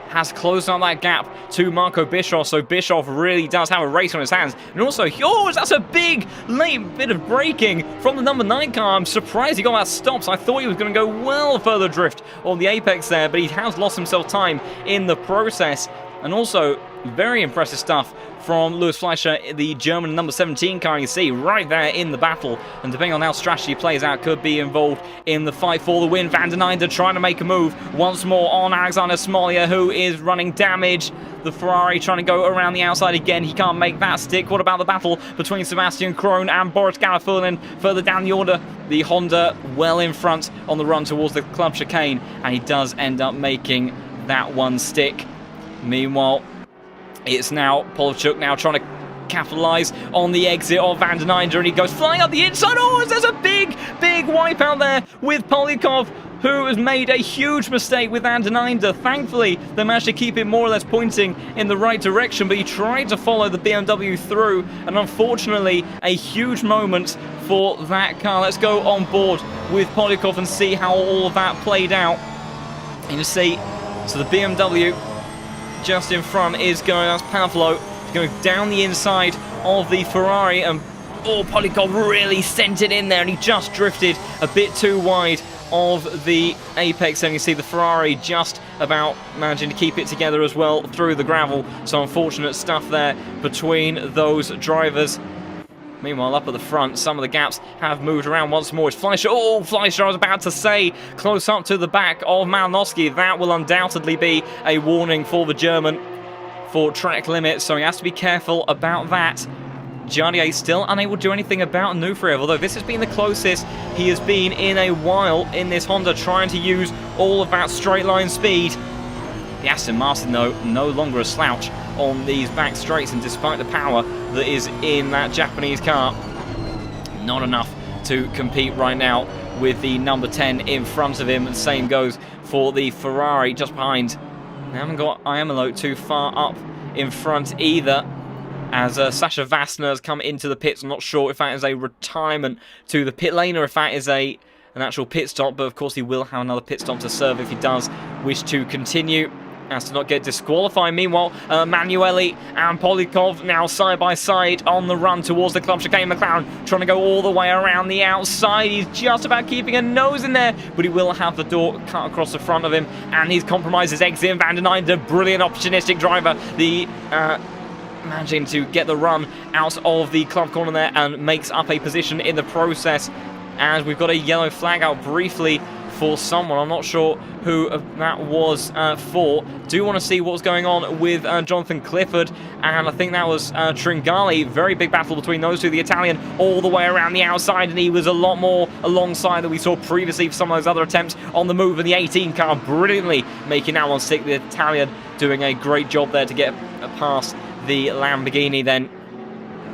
has closed out that gap to Marco Bischoff, so Bischoff really does have a race on his hands. And also, that's a big late bit of braking from the number 9 car. I'm surprised he got that stopped. I thought he was going to go well further drift on the apex there, but he has lost himself time in the process. And also, very impressive stuff from Lewis Fleischer, the German number 17 car. You see right there in the battle, and depending on how strategy plays out, could be involved in the fight for the win. Van der Nijde trying to make a move once more on Alexander Smolia, who is running damage. The Ferrari trying to go around the outside again. He can't make that stick. What about the battle between Sebastian Krohn and Boris Galifianen further down the order? The Honda well in front on the run towards the club chicane, and he does end up making that one stick. Meanwhile, it's now Polchuk now trying to capitalise on the exit of Van der Nijde, and he goes flying up the inside. Oh, there's a big wipeout there with Polyakov, who has made a huge mistake with Van der Nijde. Thankfully, they managed to keep it more or less pointing in the right direction, but he tried to follow the BMW through, and unfortunately, a huge moment for that car. Let's go on board with Polyakov and see how all of that played out. And you see, so the BMW just in front is going, that's Pavlo, going down the inside of the Ferrari, and Polyakov really sent it in there, and he just drifted a bit too wide of the apex, and you see the Ferrari just about managing to keep it together as well through the gravel. So unfortunate stuff there between those drivers. Meanwhile, up at the front, some of the gaps have moved around once more. It's Fleischer. Oh, Fleischer, I was about to say, close up to the back of Malinowski. That will undoubtedly be a warning for the German for track limit, so he has to be careful about that. Jardier still unable to do anything about Nufriev, although this has been the closest he has been in a while in this Honda, trying to use all of that straight line speed. The Aston Martin, though, no longer a slouch on these back straights, and despite the power that is in that Japanese car, not enough to compete right now with the number 10 in front of him. And the same goes for the Ferrari just behind. They haven't got Iamolo too far up in front either, as Sasha Vassner has come into the pits. I'm not sure if that is a retirement to the pit lane or if that is an actual pit stop, but of course he will have another pit stop to serve if he does wish to continue, as to not get disqualified. Meanwhile, Manueli and Polyakov now side by side on the run towards the club chicane. McLaren trying to go all the way around the outside. He's just about keeping a nose in there, but he will have the door cut across the front of him, and he's compromised his exit. Van der Nijde, the brilliant opportunistic driver, the managing to get the run out of the club corner there, and makes up a position in the process. And we've got a yellow flag out briefly for someone. I'm not sure who that was for. Do want to see what's going on with Jonathan Clifford, and I think that was Tringali. Very big battle between those two. The Italian all the way around the outside, and he was a lot more alongside than we saw previously for some of those other attempts on the move. And the 18 car brilliantly making that one stick. The Italian doing a great job there to get past the Lamborghini then,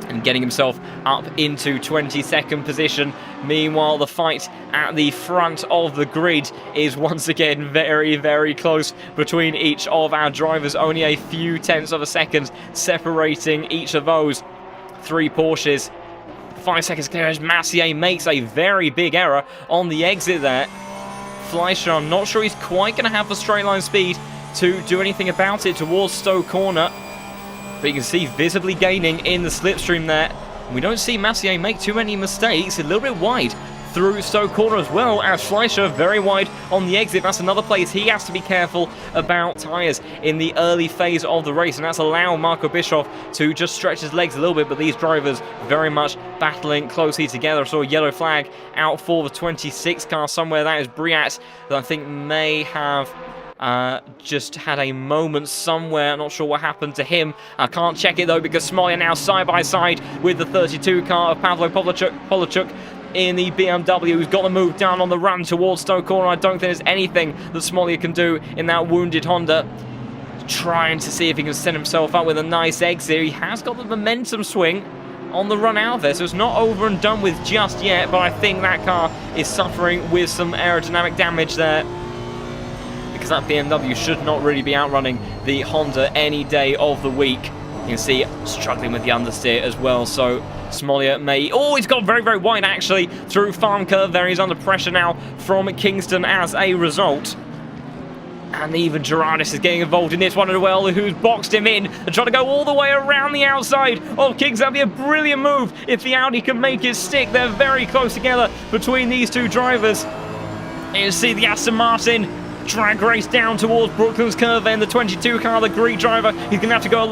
and getting himself up into 22nd position. Meanwhile, the fight at the front of the grid is once again very, very close between each of our drivers. Only a few tenths of a second separating each of those three Porsches. 5 seconds clear as Massier makes a very big error on the exit there. Fleischer, I'm not sure he's quite going to have the straight line speed to do anything about it towards Stowe Corner. But you can see visibly gaining in the slipstream there. We don't see Massier make too many mistakes. A little bit wide through Stowe Corner as well, as Fleischer very wide on the exit. That's another place he has to be careful about tyres in the early phase of the race, and that's allowed Marco Bischoff to just stretch his legs a little bit. But these drivers very much battling closely together. I saw a yellow flag out for the 26 car somewhere. That is Briat, that I think may have just had a moment somewhere. Not sure what happened to him. I can't check it though, because Smolya now side by side with the 32 car of Pavlo Polachuk in the BMW, who's got the move down on the run towards Stowe Corner. I don't think there's anything that Smolya can do in that wounded Honda. Trying to see if he can set himself up with a nice exit. He has got the momentum swing on the run out there, so it's not over and done with just yet, but I think that car is suffering with some aerodynamic damage there, because that BMW should not really be outrunning the Honda any day of the week. You can see struggling with the understeer as well, so Smolya may... Oh, he's got very, very wide actually through Farm Curve there. He's under pressure now from Kingston as a result. And even Gerardis is getting involved in this one as well, who's boxed him in and trying to go all the way around the outside of Kings. That'd be a brilliant move if the Audi can make it stick. They're very close together between these two drivers. You see the Aston Martin drag race down towards Brooklands Curve, and the 22 car, the Greek driver, he's going to have to go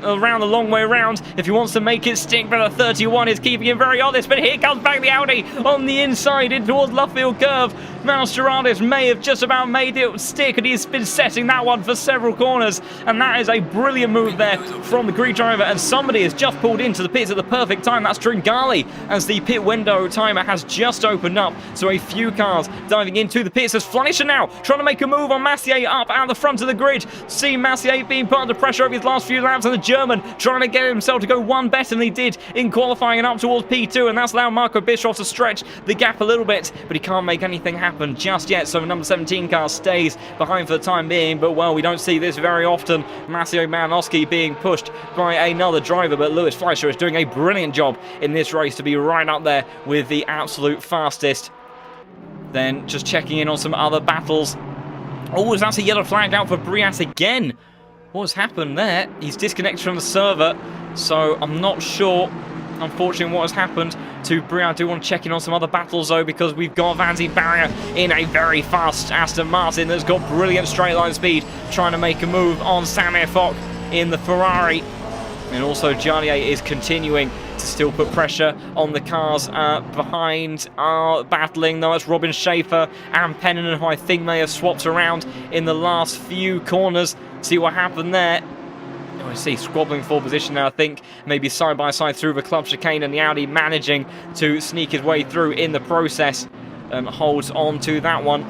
around the long way around if he wants to make it stick. But the 31 is keeping him very honest, but here comes back the Audi on the inside in towards Luffield Curve. Miles Gerardis may have just about made it stick, and he's been setting that one for several corners, and that is a brilliant move there from the Greek driver. And somebody has just pulled into the pits at the perfect time. That's Tringali, as the pit window timer has just opened up, so a few cars diving into the pits as Fleischer now trying to make a move on Massier up out the front of the grid. See Massier being put under pressure over his last few laps, and the German trying to get himself to go one better than he did in qualifying and up towards P2, and that's allowed Marco Bischoff to stretch the gap a little bit, but he can't make anything happen just yet. So the number 17 car stays behind for the time being, but well, we don't see this very often. Massimo Malinowski being pushed by another driver, but Lewis Fleischer is doing a brilliant job in this race to be right up there with the absolute fastest. Then just checking in on some other battles. Oh, that's a yellow flag out for Briat again. What has happened there? He's disconnected from the server, so I'm not sure, unfortunately, what has happened to Briat. I do want to check in on some other battles, though, because we've got Vanzi Barrier in a very fast Aston Martin that's got brilliant straight line speed, trying to make a move on Samir Fock in the Ferrari. And also Jardier is continuing to still put pressure on the cars behind battling, though. It's Robin Schaefer and Pennon, who I think may have swapped around in the last few corners. See what happened there. Oh, I see squabbling for position now. I think maybe side by side through the club chicane, and the Audi managing to sneak his way through in the process and holds on to that one.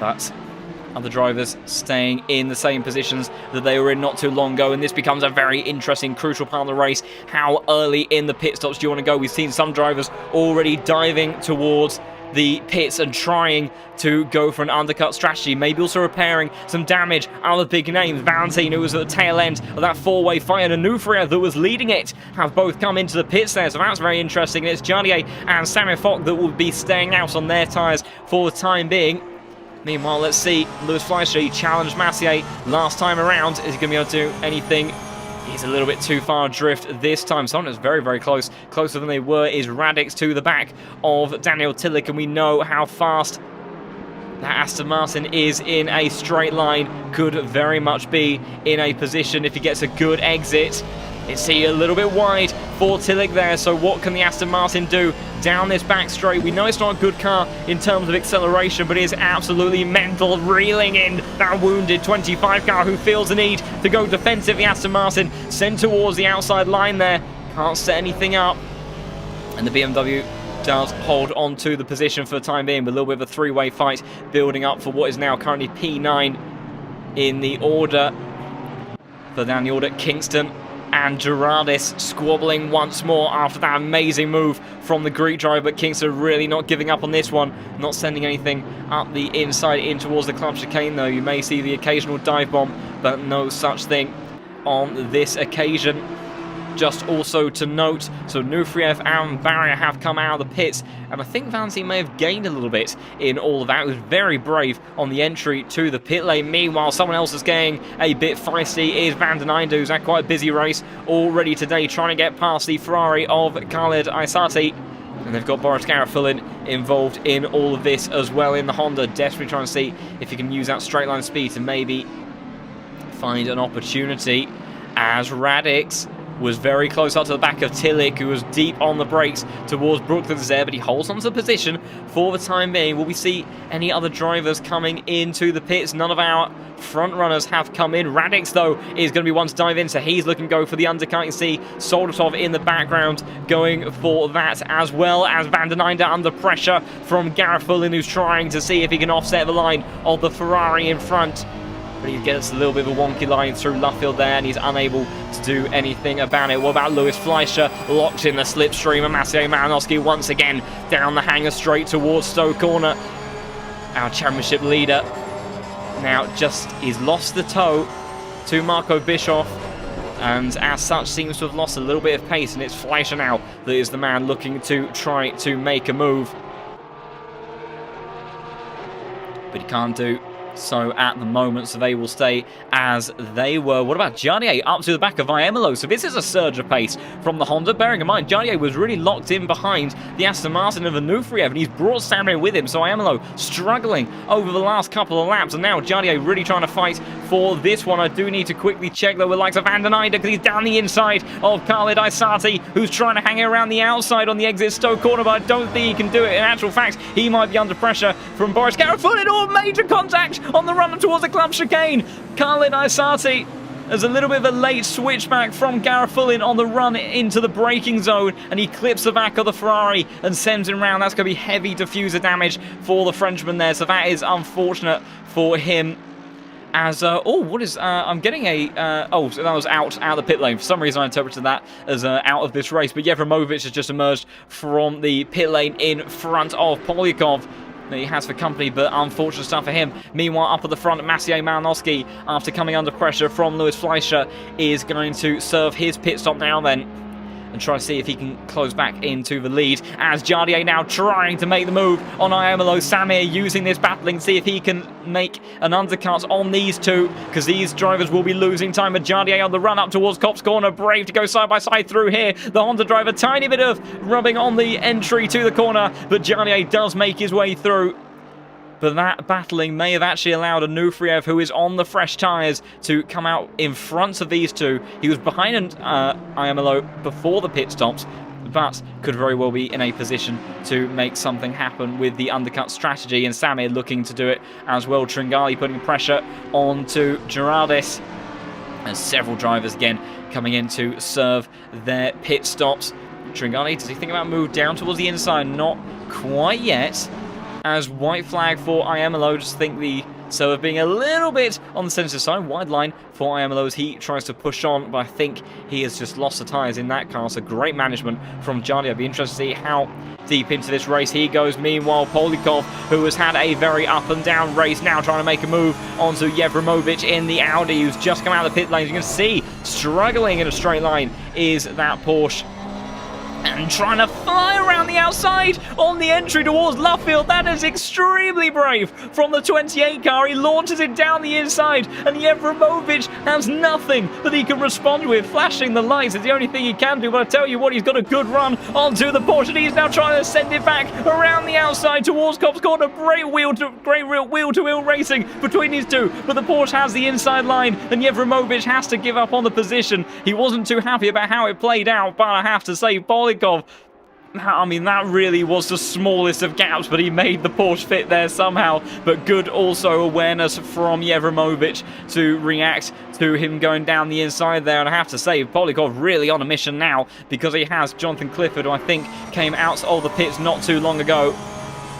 But other drivers staying in the same positions that they were in not too long ago, and this becomes a very interesting, crucial part of the race. How early in the pit stops do you want to go? We've seen some drivers already diving towards the pits and trying to go for an undercut strategy, maybe also repairing some damage. Other big names, Valentine, who was at the tail end of that four-way fight, and Anufria, that was leading it, have both come into the pits there, so that's very interesting. And it's Jardier and Samir Fock that will be staying out on their tyres for the time being. Meanwhile, let's see, Lewis Fleischer, he challenged Massier last time around. Is he going to be able to do anything? He's a little bit too far adrift this time. Someone that's very, very close. Closer than they were is Radix to the back of Daniel Tillich, and we know how fast that Aston Martin is in a straight line. Could very much be in a position, if he gets a good exit, It's a little bit wide for Tillich there, so what can the Aston Martin do down this back straight? We know it's not a good car in terms of acceleration, but it is absolutely mental, reeling in that wounded 25 car who feels the need to go defensive. The Aston Martin sent towards the outside line there, can't set anything up, and the BMW does hold on to the position for the time being, with a little bit of a three-way fight building up for what is now currently P9 in the order. Further down the order, Kingston and Gerardis squabbling once more after that amazing move from the Greek driver, but Kingston really not giving up on this one, not sending anything up the inside in towards the club chicane though. You may see the occasional dive bomb, but no such thing on this occasion. Just also to note, so Nufriev and Barrier have come out of the pits, and I think Vanzi may have gained a little bit in all of that. It was very brave on the entry to the pit lane. Meanwhile, someone else is getting a bit feisty is Van der Nijnde, who's had quite a busy race already today, trying to get past the Ferrari of Khaled Aysati. And they've got Boris Garafulin involved in all of this as well in the Honda, desperately trying to see if he can use that straight line speed to maybe find an opportunity, as Radix was very close up to the back of Tillich, who was deep on the brakes towards Brooklands there, but he holds onto the position for the time being. Will we see any other drivers coming into the pits? None of our front runners have come in. Radix, though, is going to be one to dive in, so he's looking to go for the undercut. You can see Soldatov in the background going for that, as well as Van der Nijnde under pressure from Garafulin, who's trying to see if he can offset the line of the Ferrari in front. But he gets a little bit of a wonky line through Luffield there, and he's unable to do anything about it. What about Lewis Fleischer? Locked in the slipstream, and Maciej Malinowski once again down the hanger straight towards Stowe Corner. Our championship leader now he's lost the toe to Marco Bischoff, and as such seems to have lost a little bit of pace, and it's Fleischer now that is the man looking to try to make a move. But he can't do so at the moment, so they will stay as they were. What about Jardier up to the back of Iemelo? So this is a surge of pace from the Honda. Bearing in mind, Jardier was really locked in behind the Aston Martin of Anufriev, and he's brought Samir with him. So Iemelo struggling over the last couple of laps, and now Jardier really trying to fight for this one. I do need to quickly check though with likes of Van der Nijnde, because he's down the inside of Khaled Aysati, who's trying to hang around the outside on the exit Stowe Corner, but I don't think he can do it. In actual fact, he might be under pressure from Boris Garafulin. Oh, major contact on the run up towards the club chicane. Khaled Aysati, there's a little bit of a late switchback from Garafulin on the run into the braking zone, and he clips the back of the Ferrari and sends him round. That's going to be heavy diffuser damage for the Frenchman there, so that is unfortunate for him. As I'm getting a so that was out of the pit lane. For some reason I interpreted that as out of this race, but Yevremovic has just emerged from the pit lane in front of Polyakov that he has for company, but unfortunate stuff for him. Meanwhile, up at the front, Maciej Malinowski, after coming under pressure from Lewis Fleischer, is going to serve his pit stop now then, and try to see if he can close back into the lead, as Jardier now trying to make the move on Iemelo. Samir using this battling to see if he can make an undercut on these two, because these drivers will be losing time. But Jardier on the run up towards Copse Corner, brave to go side by side through here. The Honda driver, tiny bit of rubbing on the entry to the corner, but Jardier does make his way through. But that battling may have actually allowed Anufriev, who is on the fresh tyres, to come out in front of these two. He was behind Iemelo before the pit stops, but could very well be in a position to make something happen with the undercut strategy, and Samir looking to do it as well. Tringali putting pressure onto Gerardis, and several drivers again coming in to serve their pit stops. Tringali, does he think about move down towards the inside? Not quite yet. As white flag for Iemelo, just think the server being a little bit on the sensitive side. Wide line for Iemelo as he tries to push on, but I think he has just lost the tyres in that car. So great management from Jardier. I'd be interested to see how deep into this race he goes. Meanwhile, Polyakov, who has had a very up and down race, now trying to make a move onto Yevremovic in the Audi, who's just come out of the pit lane. You can see struggling in a straight line is that Porsche. and trying to fly around the outside on the entry towards Luffield. That is extremely brave from the 28 car. He launches it down the inside, and Yevremovic has nothing that he can respond with. Flashing the lights is the only thing he can do, but I tell you what, he's got a good run onto the Porsche, and he's now trying to send it back around the outside towards Copse Corner. Great wheel-to-wheel racing between these two, but the Porsche has the inside line, and Yevremovic has to give up on the position. He wasn't too happy about how it played out, but I have to say, Polikov, I mean, that really was the smallest of gaps, but he made the Porsche fit there somehow. But good also awareness from Yevremovic to react to him going down the inside there. And I have to say, Polikov really on a mission now, because he has Jonathan Clifford, who I think came out of the pits not too long ago.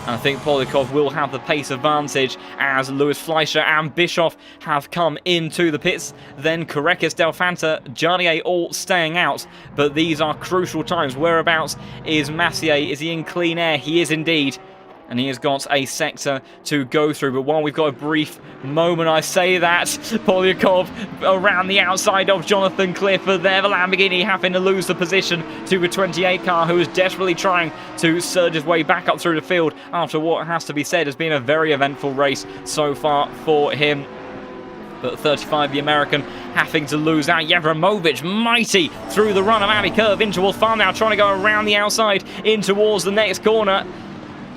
And I think Polikov will have the pace advantage as Lewis Fleischer and Bischoff have come into the pits. Then Korekis, Delfanta, Jardier all staying out. But these are crucial times. Whereabouts is Massier? Is he in clean air? He is indeed. And he has got a sector to go through. But while we've got a brief moment, I say that, Polyakov around the outside of Jonathan Clifford there. The Lamborghini having to lose the position to a 28 car who is desperately trying to surge his way back up through the field after what has to be said has been a very eventful race so far for him. But 35, the American, having to lose out. Yevremovic, mighty through the run of Abbey Curve in towards Farm now, trying to go around the outside in towards the next corner.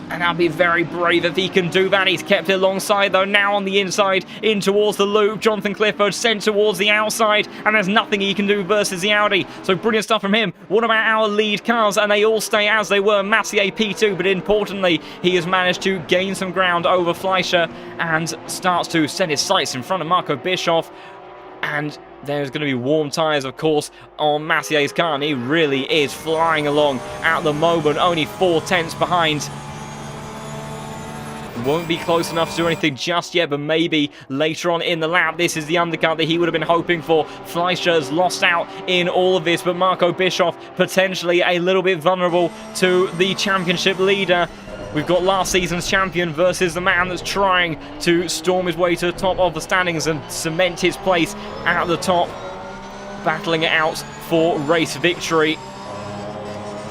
And that'll be very brave if he can do that. He's kept it alongside, though, now on the inside, in towards the loop. Jonathan Clifford sent towards the outside, and there's nothing he can do versus the Audi. So brilliant stuff from him. What about our lead cars? And they all stay as they were. Massier P2, but importantly, he has managed to gain some ground over Fleischer and starts to set his sights in front of Marco Bischoff. And there's going to be warm tyres, of course, on Massier's car, and he really is flying along at the moment, only 4 tenths behind. Won't be close enough to do anything just yet, but maybe later on in the lap. This is the undercut that he would have been hoping for. Fleischer's lost out in all of this, but Marco Bischoff potentially a little bit vulnerable to the championship leader. We've got last season's champion versus the man that's trying to storm his way to the top of the standings and cement his place at the top, battling it out for race victory.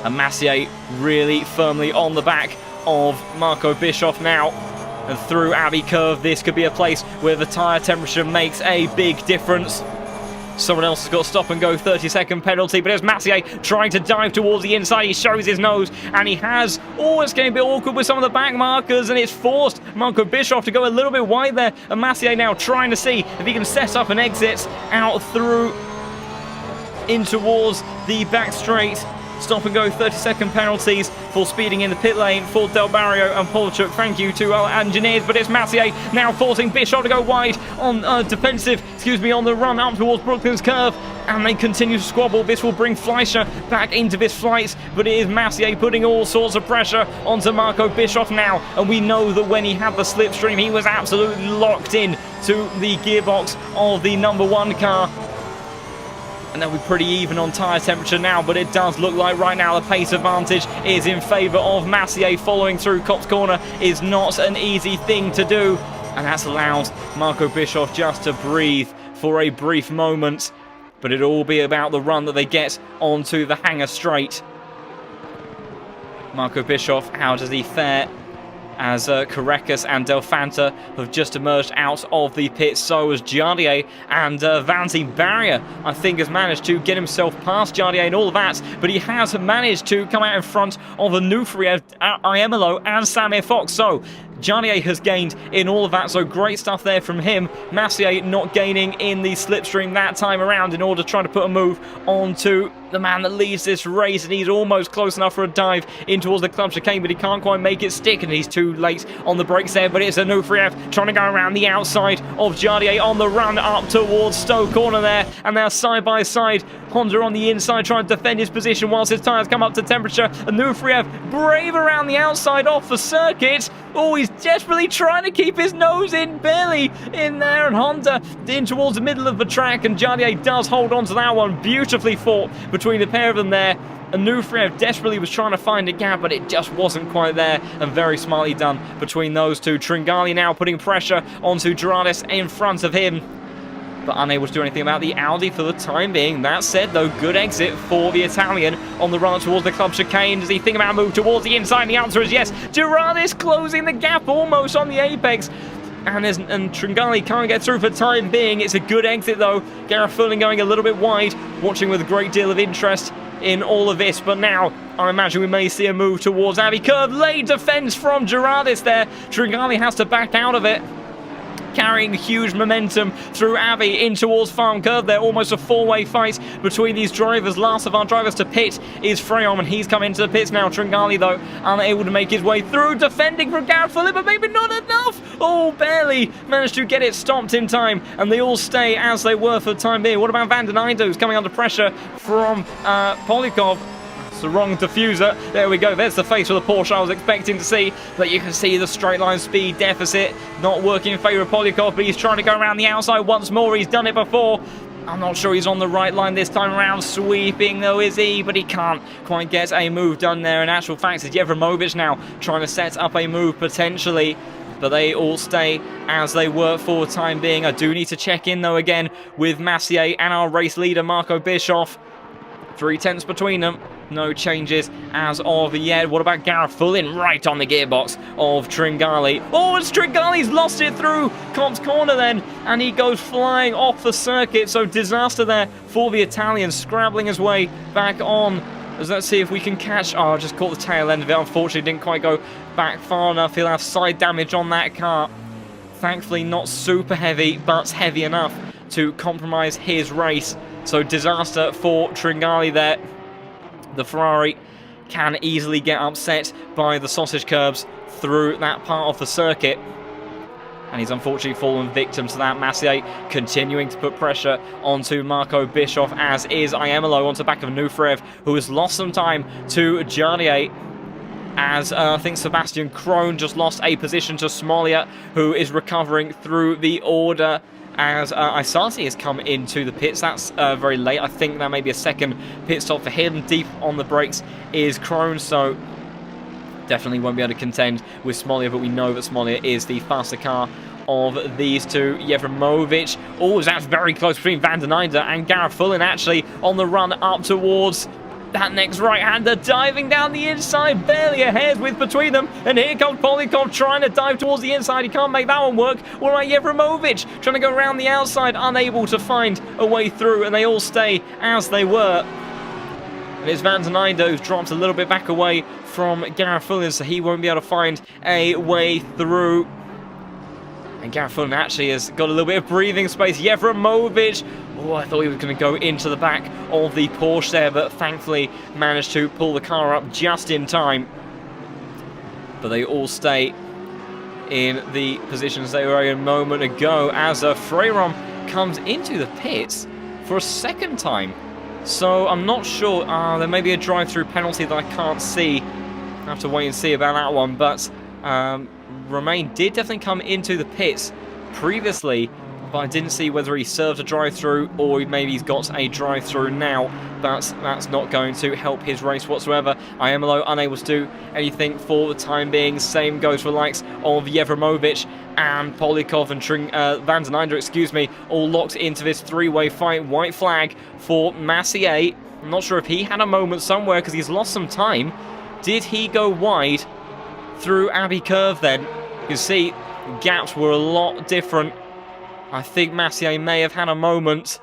And Massier really firmly on the back of Marco Bischoff now. And through Abbey Curve, this could be a place where the tyre temperature makes a big difference. Someone else has got a stop and go 30-second penalty, but there's Massier trying to dive towards the inside. He shows his nose, and he has. Oh, it's getting a bit awkward with some of the back markers, and it's forced Marco Bischoff to go a little bit wide there. And Massier now trying to see if he can set up an exit out through in towards the back straight. Stop and go 30-second penalties for speeding in the pit lane for Del Barrio and Polchuk. Thank you to our engineers, but it's Massier now forcing Bischoff to go wide on on the run up towards Brooklyn's curve, and they continue to squabble. This will bring Fleischer back into this flight, but it is Massier putting all sorts of pressure onto Marco Bischoff now, and we know that when he had the slipstream, he was absolutely locked in to the gearbox of the number 1 car. And they'll be pretty even on tyre temperature now, but it does look like right now the pace advantage is in favour of Massier. Following through Copse Corner is not an easy thing to do, and that's allowed Marco Bischoff just to breathe for a brief moment. But it'll all be about the run that they get onto the Hangar Straight. Marco Bischoff, how does he fare? As Korekis and Delfanta have just emerged out of the pit. So has Jardier, and Vanzi Barrier, I think, has managed to get himself past Jardier and all of that, but he has managed to come out in front of Onufriev, Iemelo and Samir Fox. So Jardier has gained in all of that, so great stuff there from him. Massier not gaining in the slipstream that time around in order to try to put a move onto the man that leads this race, and he's almost close enough for a dive in towards the club chicane, but he can't quite make it stick, and he's too late on the brakes there. But it's Onufriev trying to go around the outside of Jardier on the run up towards Stowe Corner there, and they're side by side. Honda on the inside trying to defend his position whilst his tyres come up to temperature. Onufriev brave around the outside off the circuit. Oh, he's desperately trying to keep his nose in, barely in there, and Honda in towards the middle of the track, and Jardier does hold on to that one. Beautifully fought between the pair of them there. Onufriev desperately was trying to find a gap, but it just wasn't quite there, and very smartly done between those two. Tringali now putting pressure onto Gerardis in front of him. but unable to do anything about the Audi for the time being. That said, though, good exit for the Italian on the run towards the club chicane. Does he think about a move towards the inside? The answer is yes. Gerardis closing the gap almost on the apex. And Tringali can't get through for the time being. It's a good exit, though. Gareth going a little bit wide, watching with a great deal of interest in all of this. But now, I imagine we may see a move towards Abbey Curve. Late defense from Gerardis there. Tringali has to back out of it, carrying huge momentum through Abbey in towards Farm Curve. They're almost a four-way fight between these drivers. Last of our drivers to pit is Freyon, and he's come into the pits now. Tringali, though, unable to make his way through, defending from Gareth Phillip, but maybe not enough. Oh, barely managed to get it stopped in time, and they all stay as they were for the time being. What about Van den Einde, who's coming under pressure from Polikov? It's the wrong diffuser. There we go. There's the face of the Porsche I was expecting to see. But you can see the straight line speed deficit not working in favour of Polikov. But he's trying to go around the outside once more. He's done it before. I'm not sure he's on the right line this time around. Sweeping though is he, but he can't quite get a move done there. In actual fact, it's Jevremovic now trying to set up a move potentially. But they all stay as they were for the time being. I do need to check in though again with Massier and our race leader Marco Bischoff. 3/10 between them. No changes as of yet. What about Gareth Fullin right on the gearbox of Tringali? Oh, it's Tringali's lost it through Comp's corner then, and he goes flying off the circuit. So disaster there for the Italian, scrabbling his way back on. Let's see if we can catch. Oh, just caught the tail end of it. Unfortunately, didn't quite go back far enough. He'll have side damage on that car. Thankfully, not super heavy, but heavy enough to compromise his race. So disaster for Tringali there. The Ferrari can easily get upset by the sausage curbs through that part of the circuit. And he's unfortunately fallen victim to that. Massier continuing to put pressure onto Marco Bischoff, as is Iemolo onto the back of Nufrev, who has lost some time to Jardier. As I think Sebastian Krohn just lost a position to Smolia, who is recovering through the order. As Isati has come into the pits. That's very late. I think that may be a second pit stop for him. Deep on the brakes is Krohn, so definitely won't be able to contend with Smolia, but we know that Smolia is the faster car of these two. Jevremovic. Oh, that's very close between Van den Einde and Gareth Fullin, actually on the run up towards that next right-hander, diving down the inside, barely a hair's width between them. And here comes Polikov trying to dive towards the inside. He can't make that one work. What about Jevremovic trying to go around the outside, unable to find a way through, and they all stay as they were. And it's Van den Einde who's dropped a little bit back away from Gareth Fullin, so he won't be able to find a way through. And Gareth Fullin actually has got a little bit of breathing space. Jevremovic. Oh, I thought he was going to go into the back of the Porsche there, but thankfully managed to pull the car up just in time. But they all stay in the positions they were in a moment ago, as Freyon comes into the pits for a second time. So I'm not sure. There may be a drive-through penalty that I can't see. I have to wait and see about that one. But Romain did definitely come into the pits previously, but I didn't see whether he served a drive-through or maybe he's got a drive-through now, but that's not going to help his race whatsoever. Iemolo unable to do anything for the time being. Same goes for the likes of Jevremovic and Polikov and Van den Einde, excuse me, all locked into this three-way fight. White flag for Massier. I'm not sure if he had a moment somewhere because he's lost some time. Did he go wide through Abbey Curve then? You can see gaps were a lot different. I think Massier may have had a moment.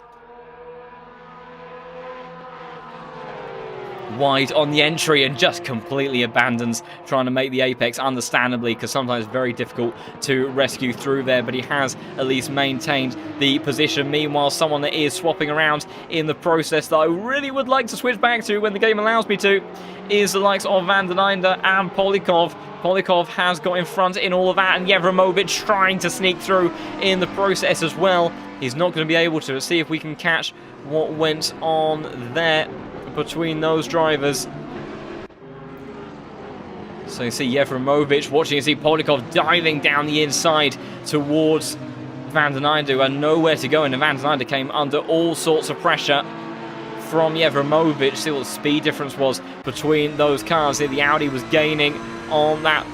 Wide on the entry and just completely abandons trying to make the apex, understandably, because sometimes it's very difficult to rescue through there, but he has at least maintained the position. Meanwhile, someone that is swapping around in the process that I really would like to switch back to when the game allows me to is the likes of Van den Einde and Polikov. Polikov has got in front in all of that, and Jevremovic trying to sneak through in the process as well. He's not going to be able to. Let's see if we can catch what went on there between those drivers. So you see Jevremovic watching, you see Polikov diving down the inside towards Van den Einde, who had nowhere to go, and Van den Einde came under all sorts of pressure from Jevremovic. See what the speed difference was between those cars. Here the Audi was gaining on that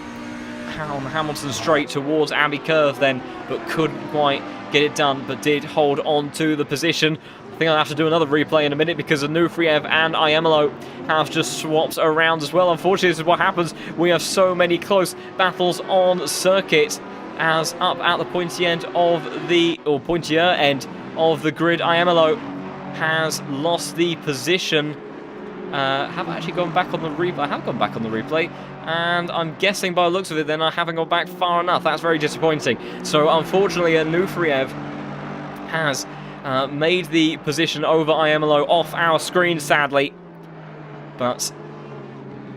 Hamilton straight towards Abbey Curve then but couldn't quite get it done, but did hold on to the position. I think I'll have to do another replay in a minute because Onufriev and Iemelo have just swapped around as well. Unfortunately, this is what happens. We have so many close battles on circuit, as up at the pointier end of the grid, Iemelo has lost the position. Have I actually gone back on the replay? I have gone back on the replay, and I'm guessing by the looks of it then I haven't gone back far enough. That's very disappointing. So unfortunately, Onufriev has made the position over Iemelo off our screen, sadly. But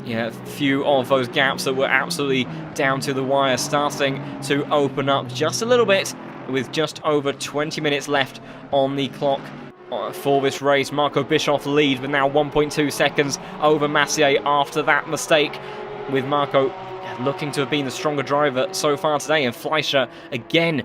yeah, a few of those gaps that were absolutely down to the wire starting to open up just a little bit, with just over 20 minutes left on the clock for this race. Marco Bischoff leads with now 1.2 seconds over Massier after that mistake, with Marco looking to have been the stronger driver so far today, and Fleischer again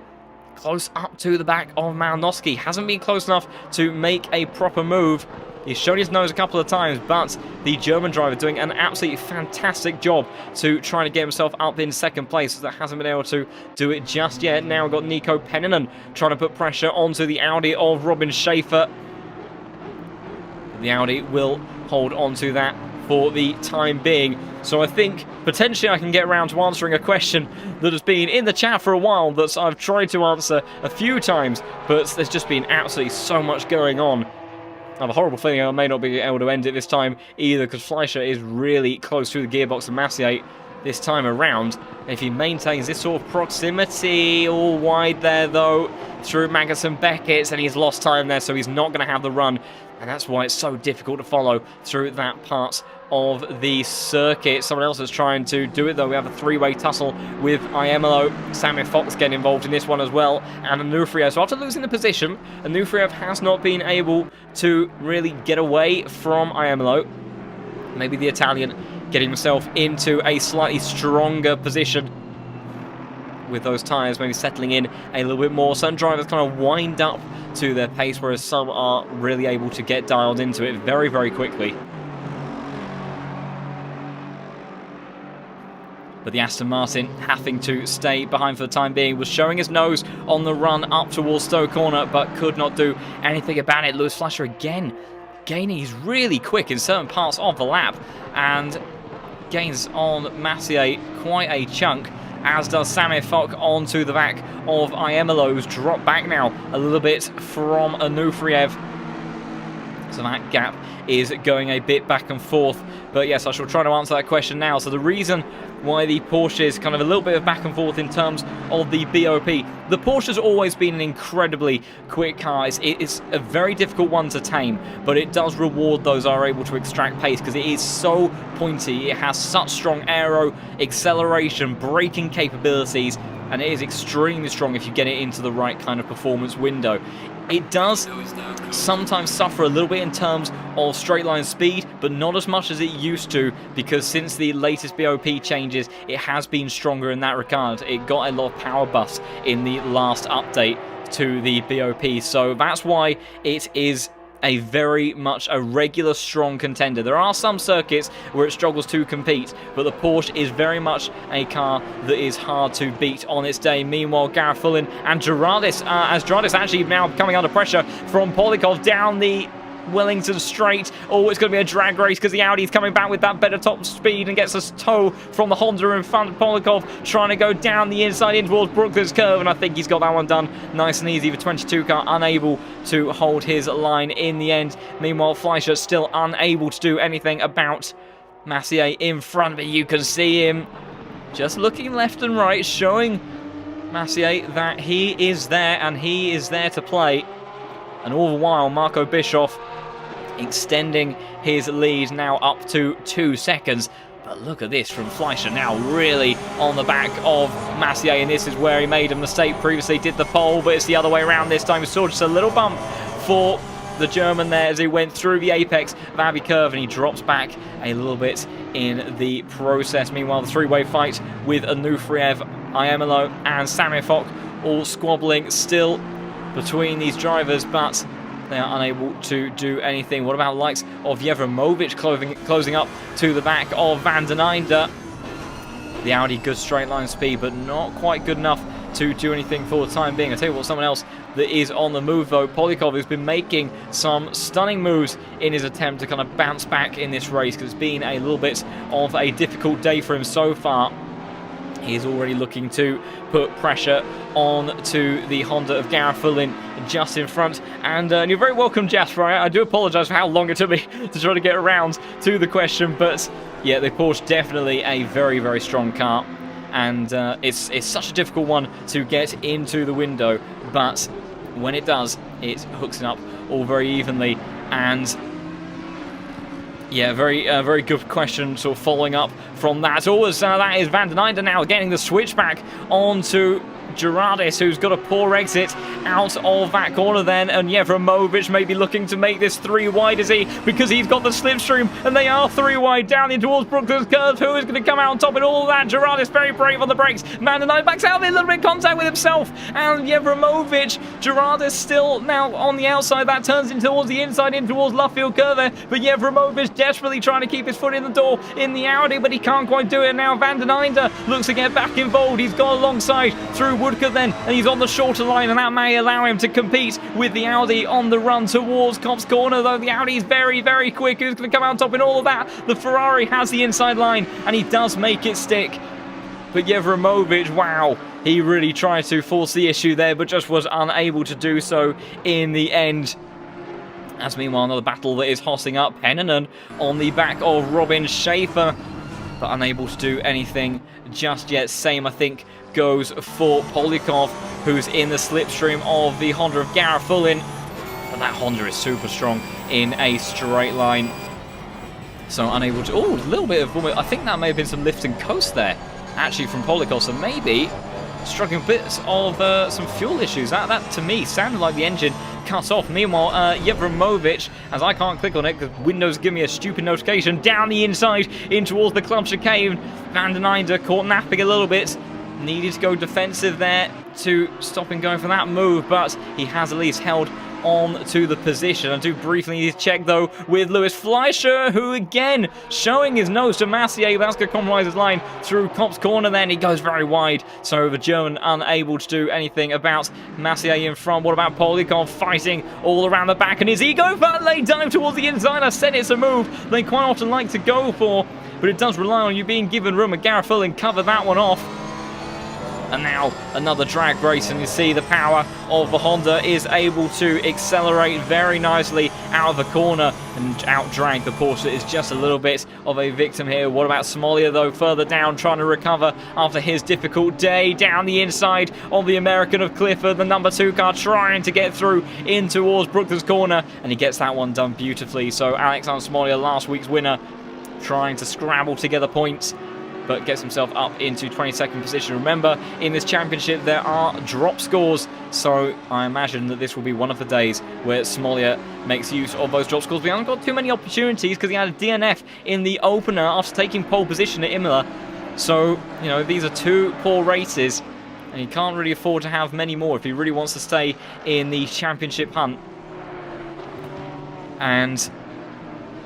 close up to the back of Malinowski. Hasn't been close enough to make a proper move. He's shown his nose a couple of times, but the German driver doing an absolutely fantastic job to try to get himself up in second place, that hasn't been able to do it just yet. Now we've got Nico Peninen trying to put pressure onto the Audi of Robin Schaefer. The Audi will hold on to that for the time being. So I think potentially I can get around to answering a question that has been in the chat for a while that I've tried to answer a few times, but there's just been absolutely so much going on. I have a horrible feeling I may not be able to end it this time either, because Fleischer is really close to the gearbox of Massier this time around. And if he maintains this sort of proximity, all wide there though, through Magnussen Beckett, and he's lost time there, so he's not going to have the run. And that's why it's so difficult to follow through that part of the circuit. Someone else is trying to do it though. We have a three-way tussle with Iemelo. Samir Fox getting involved in this one as well, and Onufriev. So after losing the position, Onufriev has not been able to really get away from Iemelo. Maybe the Italian getting himself into a slightly stronger position with those tyres, maybe settling in a little bit more. Some drivers kind of wind up to their pace, whereas some are really able to get dialed into it very, very quickly. But the Aston Martin, having to stay behind for the time being, was showing his nose on the run up towards Stowe Corner, but could not do anything about it. Lewis Fleischer again gaining. He's really quick in certain parts of the lap, and gains on Massier quite a chunk, as does Samir Fock onto the back of Iemelo's. Drop back now a little bit from Onufriev. So that gap is going a bit back and forth. But yes, I shall try to answer that question now. So the reason why the Porsche is kind of a little bit of back and forth in terms of the BOP. The Porsche's always been an incredibly quick car. It's a very difficult one to tame, but it does reward those who are able to extract pace, because it is so pointy. It has such strong aero, acceleration, braking capabilities, and it is extremely strong if you get it into the right kind of performance window. It does sometimes suffer a little bit in terms of straight line speed, but not as much as it used to, because since the latest BOP changes, it has been stronger in that regard. It got a lot of power buffs in the last update to the BOP, so that's why it is a very much a regular strong contender. There are some circuits where it struggles to compete, but the Porsche is very much a car that is hard to beat on its day. Meanwhile, Gareth Fullen and Gerardis, as Gerardis actually now coming under pressure from Polikov down the Wellington straight. Oh, it's going to be a drag race, because the Audi's coming back with that better top speed and gets a tow from the Honda in front of Polikov, trying to go down the inside in towards Brooklands curve, and I think he's got that one done nice and easy. The 22 car unable to hold his line in the end. Meanwhile, Fleischer still unable to do anything about Massier in front, but you can see him just looking left and right, showing Massier that he is there and he is there to play. And all the while, Marco Bischoff extending his lead now up to 2 seconds. But look at this from Fleischer now, really on the back of Massier, and this is where he made a mistake previously. Did the pole, but it's the other way around this time. We saw just a little bump for the German there as he went through the apex of Abbey Curve, and he drops back a little bit in the process. Meanwhile, the three-way fight with Onufriev, Iemelo and Samir Fock all squabbling still between these drivers, but they are unable to do anything. What about the likes of Jevremovic closing up to the back of Van den Einde? The Audi, good straight line speed, but not quite good enough to do anything for the time being. I tell you what, someone else that is on the move though, Polyakov, who's been making some stunning moves in his attempt to kind of bounce back in this race, because it's been a little bit of a difficult day for him so far. He is already looking to put pressure on to the Honda of Gareth Fullen just in front. And you're very welcome, Jasper. I do apologise for how long it took me to try to get around to the question. But yeah, the Porsche definitely a very, very strong car. And it's such a difficult one to get into the window. But when it does, it hooks it up all very evenly. And yeah, very good question. So following up from that, that is Van den Einde now getting the switch back onto Gerardis, who's got a poor exit out of that corner then, and Jevremovic may be looking to make this 3 wide, is he? Because he's got the slipstream, and they are 3 wide down in towards Brooklands curve. Who is going to come out on top in all of that? Gerardis very brave on the brakes. Van den Einde backs out a little bit of contact with himself, and Jevremovic. Gerardis still now on the outside. That turns in towards the inside, in towards Luffield curve there, but Jevremovic desperately trying to keep his foot in the door in the Audi, but he can't quite do it now. Van den Einde looks to get back involved. He's gone alongside through Woodcote then, and he's on the shorter line, and that may allow him to compete with the Audi on the run towards Copse Corner, though the Audi is very, very quick. Who's going to come out on top in all of that? The Ferrari has the inside line, and he does make it stick. But Jevremovic, wow, he really tried to force the issue there, but just was unable to do so in the end. As meanwhile, another battle that is hossing up. Pennanen on the back of Robin Schaefer, but unable to do anything just yet. Same, I think, goes for Polyakov, who's in the slipstream of the Honda of Gareth Fullen. But that Honda is super strong in a straight line. So unable to... Oh, a little bit of... I think that may have been some lift and coast there, actually, from Polyakov. So maybe struggling bits of some fuel issues. That, to me, sounded like the engine cut off. Meanwhile, Jevremovic, as I can't click on it because Windows give me a stupid notification, down the inside in towards the club chicane. Van den Einde caught napping a little bit. Needed to go defensive there to stop him going for that move, but he has at least held on to the position. I do briefly need to check though with Lewis Fleischer, who again showing his nose to Massier. That's going to compromise his line through Copse Corner. Then he goes very wide, so the German unable to do anything about Massier in front. What about Polyakov fighting all around the back, and his ego that late dive towards the inside? I said it's a move they quite often like to go for, but it does rely on you being given room, and Gareth Fullen covered that one off. And now another drag race, and you see the power of the Honda is able to accelerate very nicely out of the corner and out-drag the Porsche. Is just a little bit of a victim here. What about Smolja though, further down, trying to recover after his difficult day? Down the inside of the American of Clifford, the number 2 car trying to get through in towards Brooklands Corner, and he gets that one done beautifully. So Alexander Smolja, last week's winner, trying to scrabble together points, but gets himself up into 22nd position. Remember, in this championship there are drop scores, so I imagine that this will be one of the days where Smolja makes use of those drop scores. We haven't got too many opportunities because he had a DNF in the opener after taking pole position at Imola. So, you know, these are 2 poor races, and he can't really afford to have many more if he really wants to stay in the championship hunt. And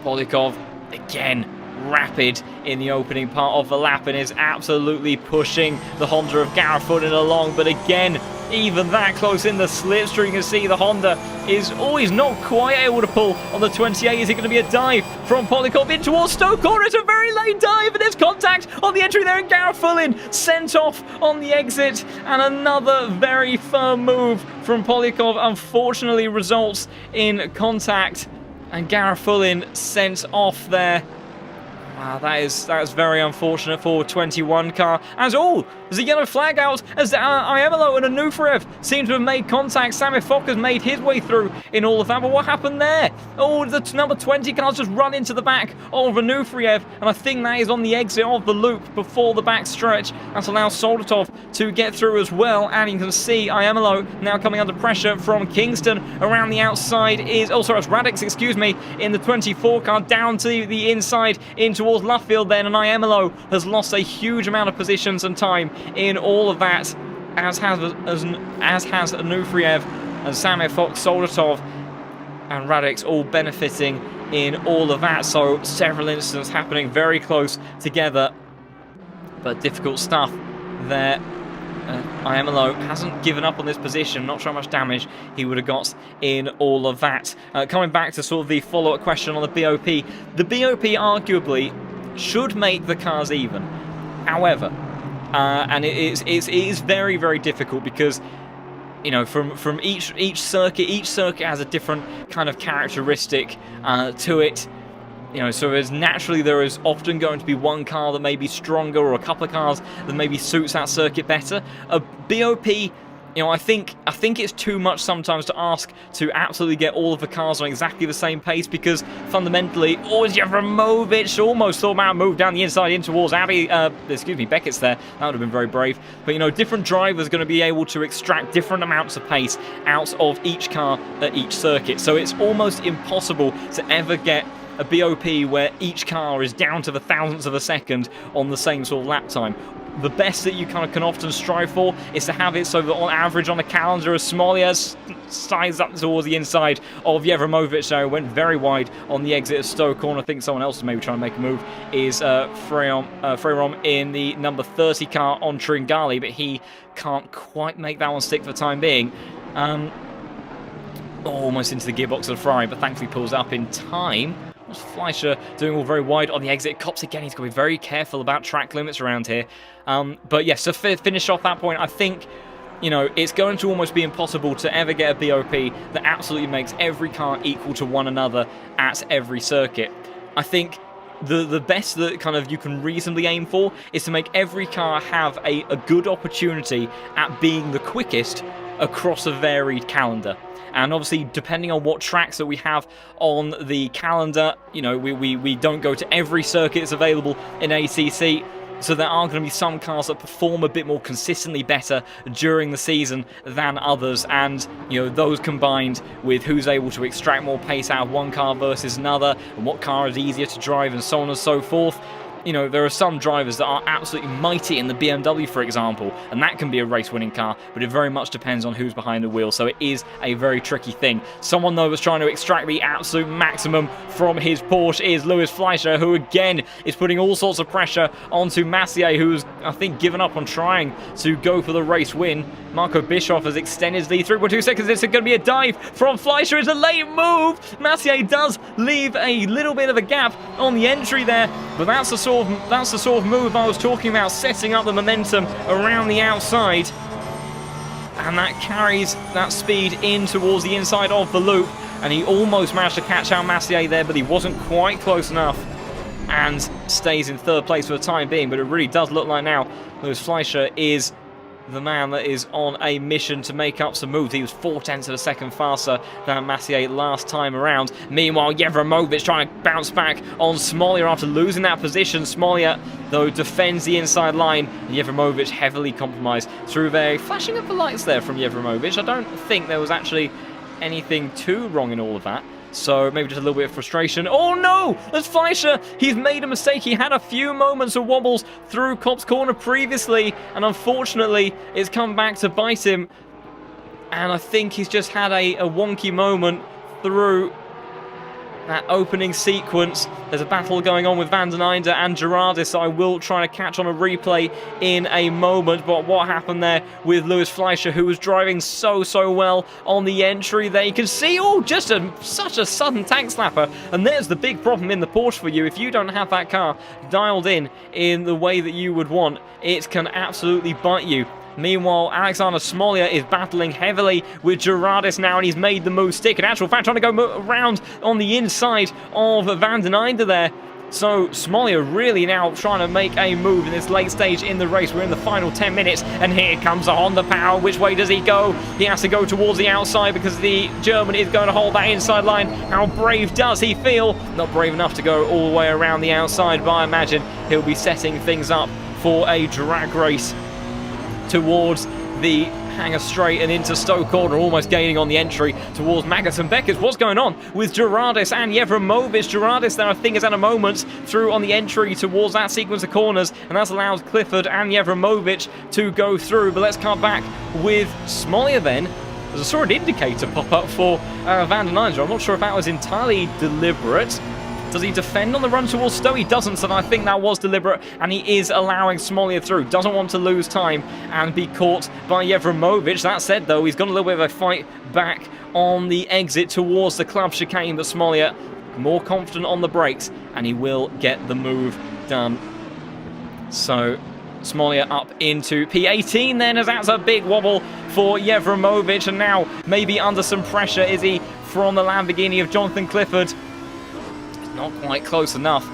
Polyakov, again, rapid in the opening part of the lap, and is absolutely pushing the Honda of Gareth Fullen along. But again, even that close in the slipstream, you can see the Honda is always not quite able to pull on the 28. Is it going to be a dive from Polyakov in towards Stoke Corner? It's a very late dive, and there's contact on the entry there, and Gareth Fullen sent off on the exit. And another very firm move from Polyakov unfortunately results in contact, and Gareth Fullen sent off there. Wow, that is very unfortunate for 21 car. As there's a yellow flag out as Iemelo and Anuferev seem to have made contact. Samir Fock has made his way through in all of that, but what happened there? The number 20 car's just run into the back of Anuferev, and I think that is on the exit of the loop before the back stretch. That allows Soldatov to get through as well, and you can see Iemelo now coming under pressure from Kingston. Around the outside is, it's Radix, excuse me, in the 24 car, down to the inside in towards Luffield then, and Iemelo has lost a huge amount of positions and time in all of that, as has Anuferev and Samir Fox, Soldatov and Radix all benefiting in all of that. So several incidents happening very close together, but difficult stuff there. Iamalo hasn't given up on this position. Not sure how much damage he would have got in all of that. Coming back to sort of the follow-up question on the BOP. The BOP arguably should make the cars even. However, and it is very, very difficult because, you know, from each circuit has a different kind of characteristic to it. You know, so there is often going to be one car that may be stronger, or a couple of cars that maybe suits that circuit better. A BOP, you know, I think it's too much sometimes to ask to absolutely get all of the cars on exactly the same pace, because fundamentally, Jevremovic almost somehow moved down the inside in towards Beckett's there. That would have been very brave. But, you know, different drivers are going to be able to extract different amounts of pace out of each car at each circuit. So it's almost impossible to ever get a BOP where each car is down to the thousandths of a second on the same sort of lap time. The best that you kind of can often strive for is to have it so that on average on the calendar, as Smolia slides up towards the inside of Jevremovic, so went very wide on the exit of Stowe Corner. I think someone else is maybe trying to make a move, is Freyrom in the number 30 car on Tringali, but he can't quite make that one stick for the time being. Almost into the gearbox of Ferrari, but thankfully pulls up in time. Fleischer doing all very wide on the exit. Cops again, he's got to be very careful about track limits around here. But yes, to finish off that point, I think, you know, it's going to almost be impossible to ever get a BOP that absolutely makes every car equal to one another at every circuit. I think the best that kind of you can reasonably aim for is to make every car have a good opportunity at being the quickest across a varied calendar. And obviously, depending on what tracks that we have on the calendar, you know, we don't go to every circuit that's available in ACC. So there are going to be some cars that perform a bit more consistently better during the season than others. And, you know, those combined with who's able to extract more pace out of one car versus another, and what car is easier to drive, and so on and so forth. You know, there are some drivers that are absolutely mighty in the BMW, for example, and that can be a race-winning car, but it very much depends on who's behind the wheel, so it is a very tricky thing. Someone, though, that's trying to extract the absolute maximum from his Porsche is Louis Fleischer, who, again, is putting all sorts of pressure onto Massier, who's, I think, given up on trying to go for the race win. Marco Bischoff has extended his lead 3.2 seconds. It's going to be a dive from Fleischer. It's a late move. Massier does leave a little bit of a gap on the entry there, but that's the sort of move I was talking about, setting up the momentum around the outside, and that carries that speed in towards the inside of the loop, and he almost managed to catch out Massier there, but he wasn't quite close enough, and stays in third place for the time being. But it really does look like now Louis Fleischer is the man that is on a mission to make up some moves. He was 0.4 of a second faster than Massier last time around. Meanwhile, Jevremovic trying to bounce back on Smolia after losing that position. Smolia, though, defends the inside line, and Jevremovic heavily compromised through there. Flashing up the lights there from Jevremovic. I don't think there was actually anything too wrong in all of that. So maybe just a little bit of frustration. Oh no! That's Fleischer! He's made a mistake. He had a few moments of wobbles through Kopp's corner previously, and unfortunately it's come back to bite him. And I think he's just had a wonky moment through that opening sequence. There's a battle going on with Van den Einde and Gerardis, so I will try to catch on a replay in a moment. But what happened there with Louis Fleischer, who was driving so well on the entry there. You can see, such a sudden tank slapper. And there's the big problem in the Porsche for you. If you don't have that car dialed in the way that you would want, it can absolutely bite you. Meanwhile, Alexander Smolia is battling heavily with Gerardis now, and he's made the move stick. In actual fact, trying to go around on the inside of Van den Einde there. So Smolia really now trying to make a move in this late stage in the race. We're in the final 10 minutes, and here comes a Honda Power. Which way does he go? He has to go towards the outside because the German is going to hold that inside line. How brave does he feel? Not brave enough to go all the way around the outside, but I imagine he'll be setting things up for a drag race towards the hangar straight and into Stowe Corner, almost gaining on the entry towards Magnus and Beckett. What's going on with Gerardis and Jevremovic? Gerardis there, I think, has had a moment through on the entry towards that sequence of corners, and that's allowed Clifford and Jevremovic to go through. But let's come back with Smolia then. As I saw an indicator pop up for Van den Einde. I'm not sure if that was entirely deliberate. Does he defend on the run towards Stowe? He doesn't, so I think that was deliberate, and he is allowing Smolia through. Doesn't want to lose time and be caught by Jevremovic. That said, though, he's got a little bit of a fight back on the exit towards the club chicane, but Smolia more confident on the brakes, and he will get the move done. So Smolia up into P18 then, as that's a big wobble for Jevremovic, and now maybe under some pressure is he from the Lamborghini of Jonathan Clifford. Not quite close enough.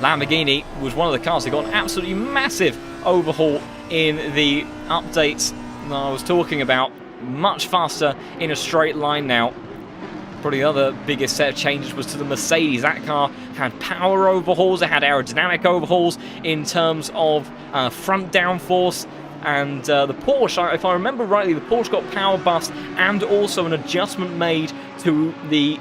Lamborghini was one of the cars that got an absolutely massive overhaul in the updates that I was talking about. Much faster in a straight line now. Probably the other biggest set of changes was to the Mercedes. That car had power overhauls, it had aerodynamic overhauls in terms of front downforce. And the Porsche, if I remember rightly, the Porsche got power bust and also an adjustment made to the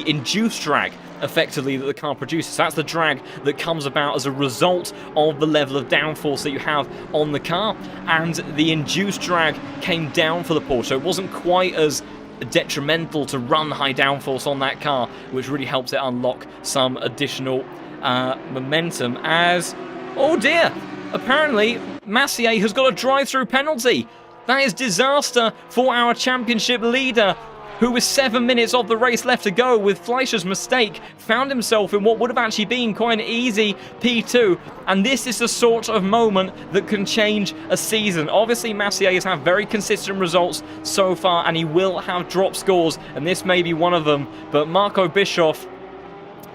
induced drag, effectively, that the car produces. So that's the drag that comes about as a result of the level of downforce that you have on the car, and the induced drag came down for the Porsche, so it wasn't quite as detrimental to run high downforce on that car, which really helps it unlock some additional momentum. As, oh dear, apparently Massier has got a drive-through penalty. That is disaster for our championship leader, who with 7 minutes of the race left to go, with Fleischer's mistake, found himself in what would have actually been quite an easy P2. And this is the sort of moment that can change a season. Obviously, Massier has had very consistent results so far, and he will have drop scores, and this may be one of them. But Marco Bischoff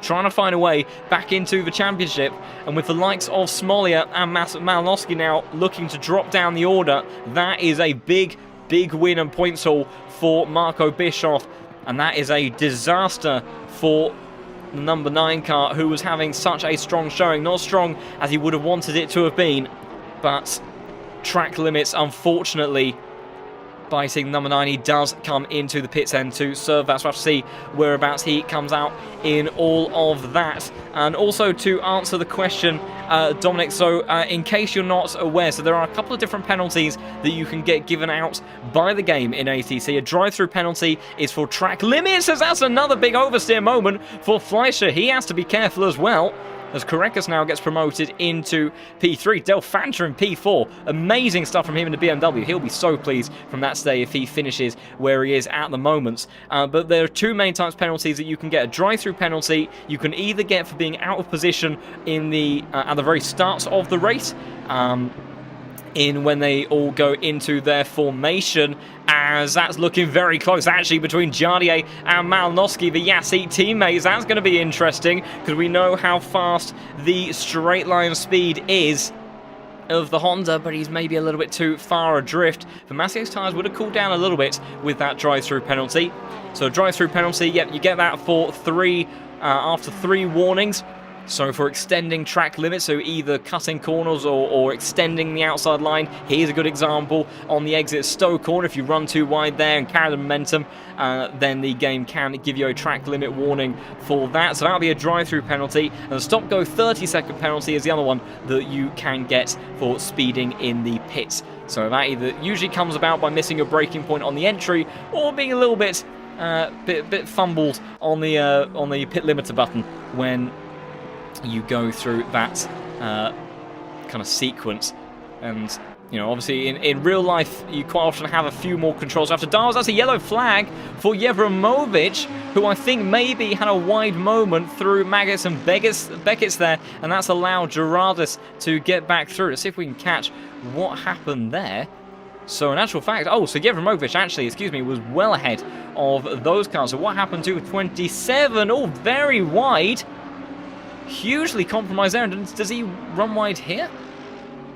trying to find a way back into the championship, and with the likes of Smolia and Malinowski now looking to drop down the order, that is a big win and points haul for Marco Bischoff, and that is a disaster for the number 9 car, who was having such a strong showing. Not as strong as he would have wanted it to have been, but track limits unfortunately biting number 9. He does come into the pits end to serve that, so we'll have to see whereabouts he comes out in all of that. And also to answer the question, Dominic, so in case you're not aware, so there are a couple of different penalties that you can get given out by the game in ATC. A drive-through penalty is for track limits, as that's another big oversteer moment for Fleischer. He has to be careful as well, as Korekis now gets promoted into P3. Del Fanta in P4. Amazing stuff from him in the BMW. He'll be so pleased from that stay if he finishes where he is at the moment. But there are two main types of penalties that you can get. A drive-through penalty you can either get for being out of position in the at the very start of the race, when they all go into their formation, as that's looking very close actually between Jardier and Malinowski, the Yassi teammates. That's going to be interesting, because we know how fast the straight line speed is of the Honda, but he's maybe a little bit too far adrift. The Massier's tyres would have cooled down a little bit with that drive-through penalty. So a drive-through penalty, yep, you get that for after 3 warnings. So for extending track limits, so either cutting corners or extending the outside line, here's a good example on the exit Stowe corner. If you run too wide there and carry the momentum, then the game can give you a track limit warning for that. So that'll be a drive-through penalty. And the stop-go 30-second penalty is the other one that you can get for speeding in the pits. So that either usually comes about by missing your braking point on the entry, or being a little bit fumbled on the pit limiter button when you go through that kind of sequence. And you know, obviously in real life you quite often have a few more controls after dials. That's a yellow flag for Jevremovic, who I think maybe had a wide moment through Maggots and Beckett's there, and that's allowed Gerardis to get back through. Let's see if we can catch what happened there. So in actual fact, so Jevremovic actually, was well ahead of those cars. So what happened to 27? Oh, very wide. Hugely compromised there. And does he run wide here?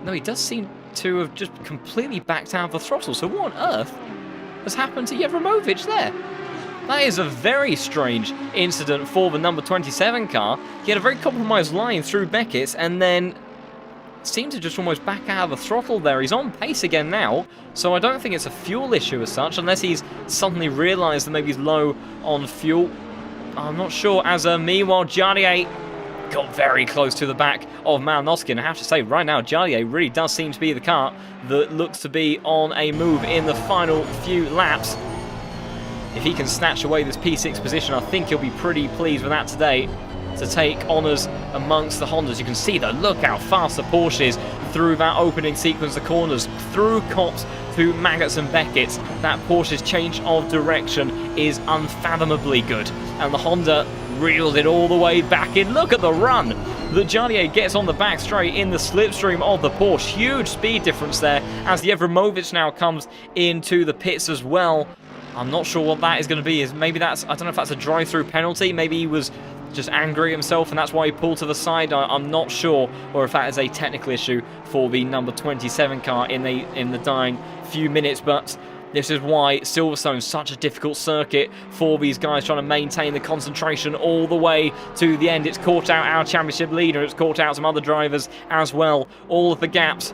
No, he does seem to have just completely backed out of the throttle. So what on earth has happened to Jevremovic there? That is a very strange incident for the number 27 car. He had a very compromised line through Beckett's and then seemed to just almost back out of the throttle there. He's on pace again now, so I don't think it's a fuel issue as such, unless he's suddenly realised that maybe he's low on fuel. I'm not sure. As meanwhile, Jardier got very close to the back of Malinowski, and I have to say right now Jardier really does seem to be the car that looks to be on a move in the final few laps. If he can snatch away this P6 position, I think he'll be pretty pleased with that today. to take honours amongst the Hondas. You can see though, look how fast the Porsche is through that opening sequence of corners, through Copse to Maggots and Beckett's. That Porsche's change of direction is unfathomably good, and the Honda reeled it all the way back in. Look at the run that Jardier gets on the back straight in the slipstream of the Porsche. Huge speed difference there as Jevremovic now comes into the pits as well. I'm not sure what that is going to be. Maybe that's, I don't know if that's a drive-through penalty. Maybe he was just angry himself and that's why he pulled to the side. I'm not sure, or if that is a technical issue for the number 27 car in the dying few minutes. But this is why Silverstone is such a difficult circuit for these guys, trying to maintain the concentration all the way to the end. It's caught out our championship leader, it's caught out some other drivers as well. All of the gaps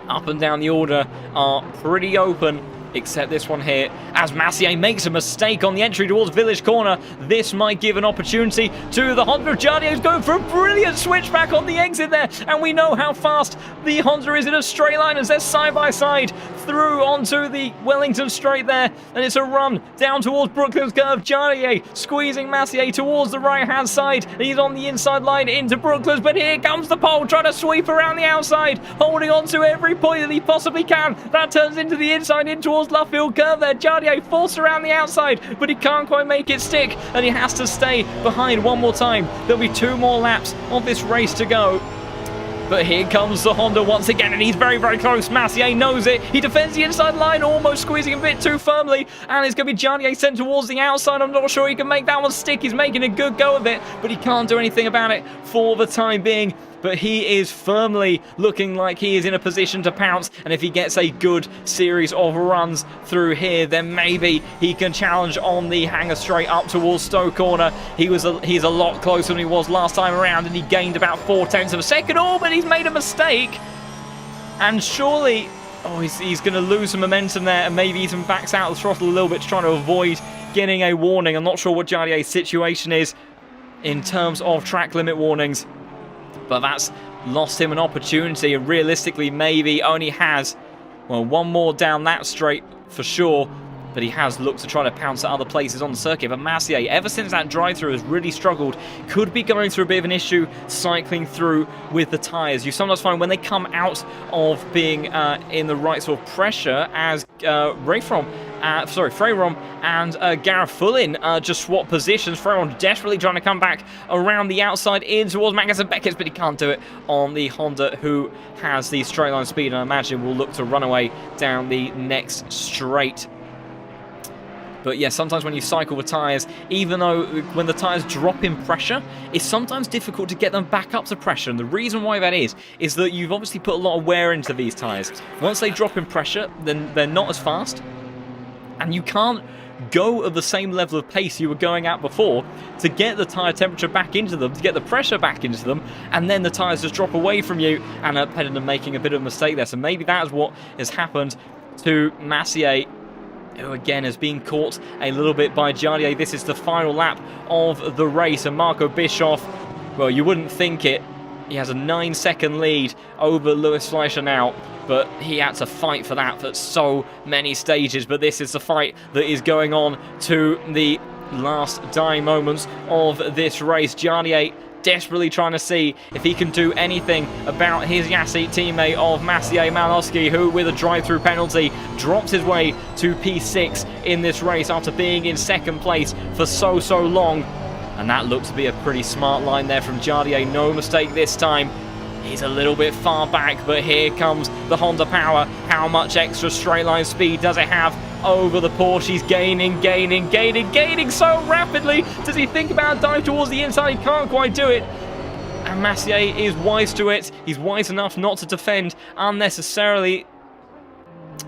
up and down the order are pretty open, except this one here, as Massier makes a mistake on the entry towards Village Corner. This might give an opportunity to the Honda. Jardier is going for a brilliant switchback on the exit there, and we know how fast the Honda is in a straight line as they're side by side through onto the Wellington straight there, and it's a run down towards Brooklyn's curve. Jardier squeezing Massier towards the right hand side, and he's on the inside line into Brooklyn's, but here comes the pole trying to sweep around the outside, holding on to every point that he possibly can. That turns into the inside in towards Luffield curve there. Jardier forced around the outside, but he can't quite make it stick, and he has to stay behind one more time. There'll be 2 more laps of this race to go. But here comes the Honda once again, and he's very, very close. Massier knows it. He defends the inside line, almost squeezing a bit too firmly. And it's going to be Jardier sent towards the outside. I'm not sure he can make that one stick. He's making a good go of it, but he can't do anything about it for the time being. But he is firmly looking like he is in a position to pounce, and if he gets a good series of runs through here, then maybe he can challenge on the hanger straight up towards Stowe Corner. He's a lot closer than he was last time around, and he gained about 0.4 of a second. Oh, but he's made a mistake, and surely, oh, he's going to lose some momentum there, and maybe even backs out the throttle a little bit to try to avoid getting a warning. I'm not sure what Jardier's situation is in terms of track limit warnings, but that's lost him an opportunity, and realistically maybe only has, well, one more down that straight for sure, but he has looked to try to pounce at other places on the circuit. But Massier, ever since that drive-through, has really struggled. Could be going through a bit of an issue cycling through with the tyres. You sometimes find when they come out of being in the right sort of pressure, as Freyrom and Gareth Fullin just swap positions. Freyrom desperately trying to come back around the outside in towards Maggots and Beckett's, but he can't do it on the Honda, who has the straight line speed, and I imagine will look to run away down the next straight. But yeah, sometimes when you cycle with tyres, even though when the tyres drop in pressure, it's sometimes difficult to get them back up to pressure. And the reason why that is that you've obviously put a lot of wear into these tyres. Once they drop in pressure, then they're not as fast, and you can't go at the same level of pace you were going at before to get the tyre temperature back into them, to get the pressure back into them, and then the tyres just drop away from you, and Pedden making a bit of a mistake there. So maybe that is what has happened to Massier, who again has been caught a little bit by Jardier. This is the final lap of the race, and Marco Bischoff, well, you wouldn't think it. He has a 9-second lead over Lewis Fleischer now, but he had to fight for that for so many stages. But this is the fight that is going on to the last dying moments of this race. Jardier desperately trying to see if he can do anything about his Yassi teammate of Massier Malowski, who with a drive-through penalty drops his way to P6 in this race after being in second place for so long. And that looks to be a pretty smart line there from Jardier. No mistake this time. He's a little bit far back, but here comes the Honda power. How much extra straight line speed does it have over the Porsche? He's gaining so rapidly. Does he think about a dive towards the inside? He can't quite do it. And Massier is wise to it. He's wise enough not to defend unnecessarily.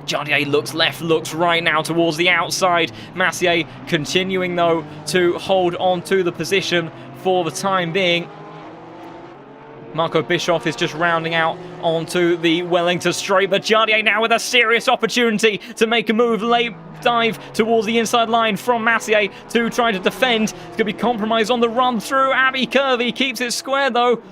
Jardier looks left, looks right now towards the outside. Massier continuing though to hold on to the position for the time being. Marco Bischoff is just rounding out onto the Wellington straight, but Jardier now with a serious opportunity to make a move. Late dive towards the inside line from Massier to try to defend. It's going to be compromised on the run through Abbey Curve. He keeps it square though,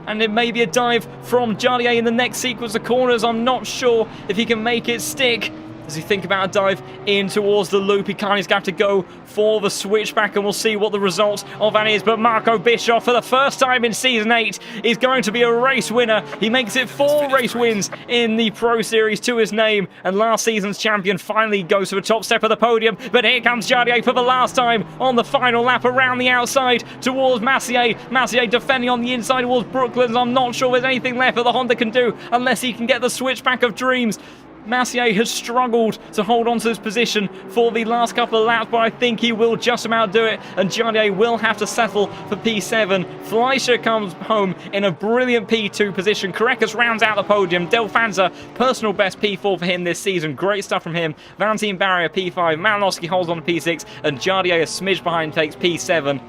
and it may be a dive from Jardier in the next sequence of corners. I'm not sure if he can make it stick. Does he think about a dive in towards the loop? He can't. He's going to have to go for the switchback, and we'll see what the result of that is. But Marco Bischoff, for the first time in Season 8, is going to be a race winner. He makes it 4 race wins in the Pro Series to his name, and last season's champion finally goes to the top step of the podium. But here comes Jardier for the last time on the final lap around the outside towards Massier. Massier defending on the inside towards Brooklands. I'm not sure there's anything left that the Honda can do unless he can get the switchback of dreams. Massier has struggled to hold on to his position for the last couple of laps, but I think he will just about do it, and Jardier will have to settle for P7. Fleischer comes home in a brilliant P2 position. Karekas rounds out the podium. Delfanza, personal best P4 for him this season. Great stuff from him. Valentin Barrier P5. Malinowski holds on to P6, and Jardier, a smidge behind, takes P7.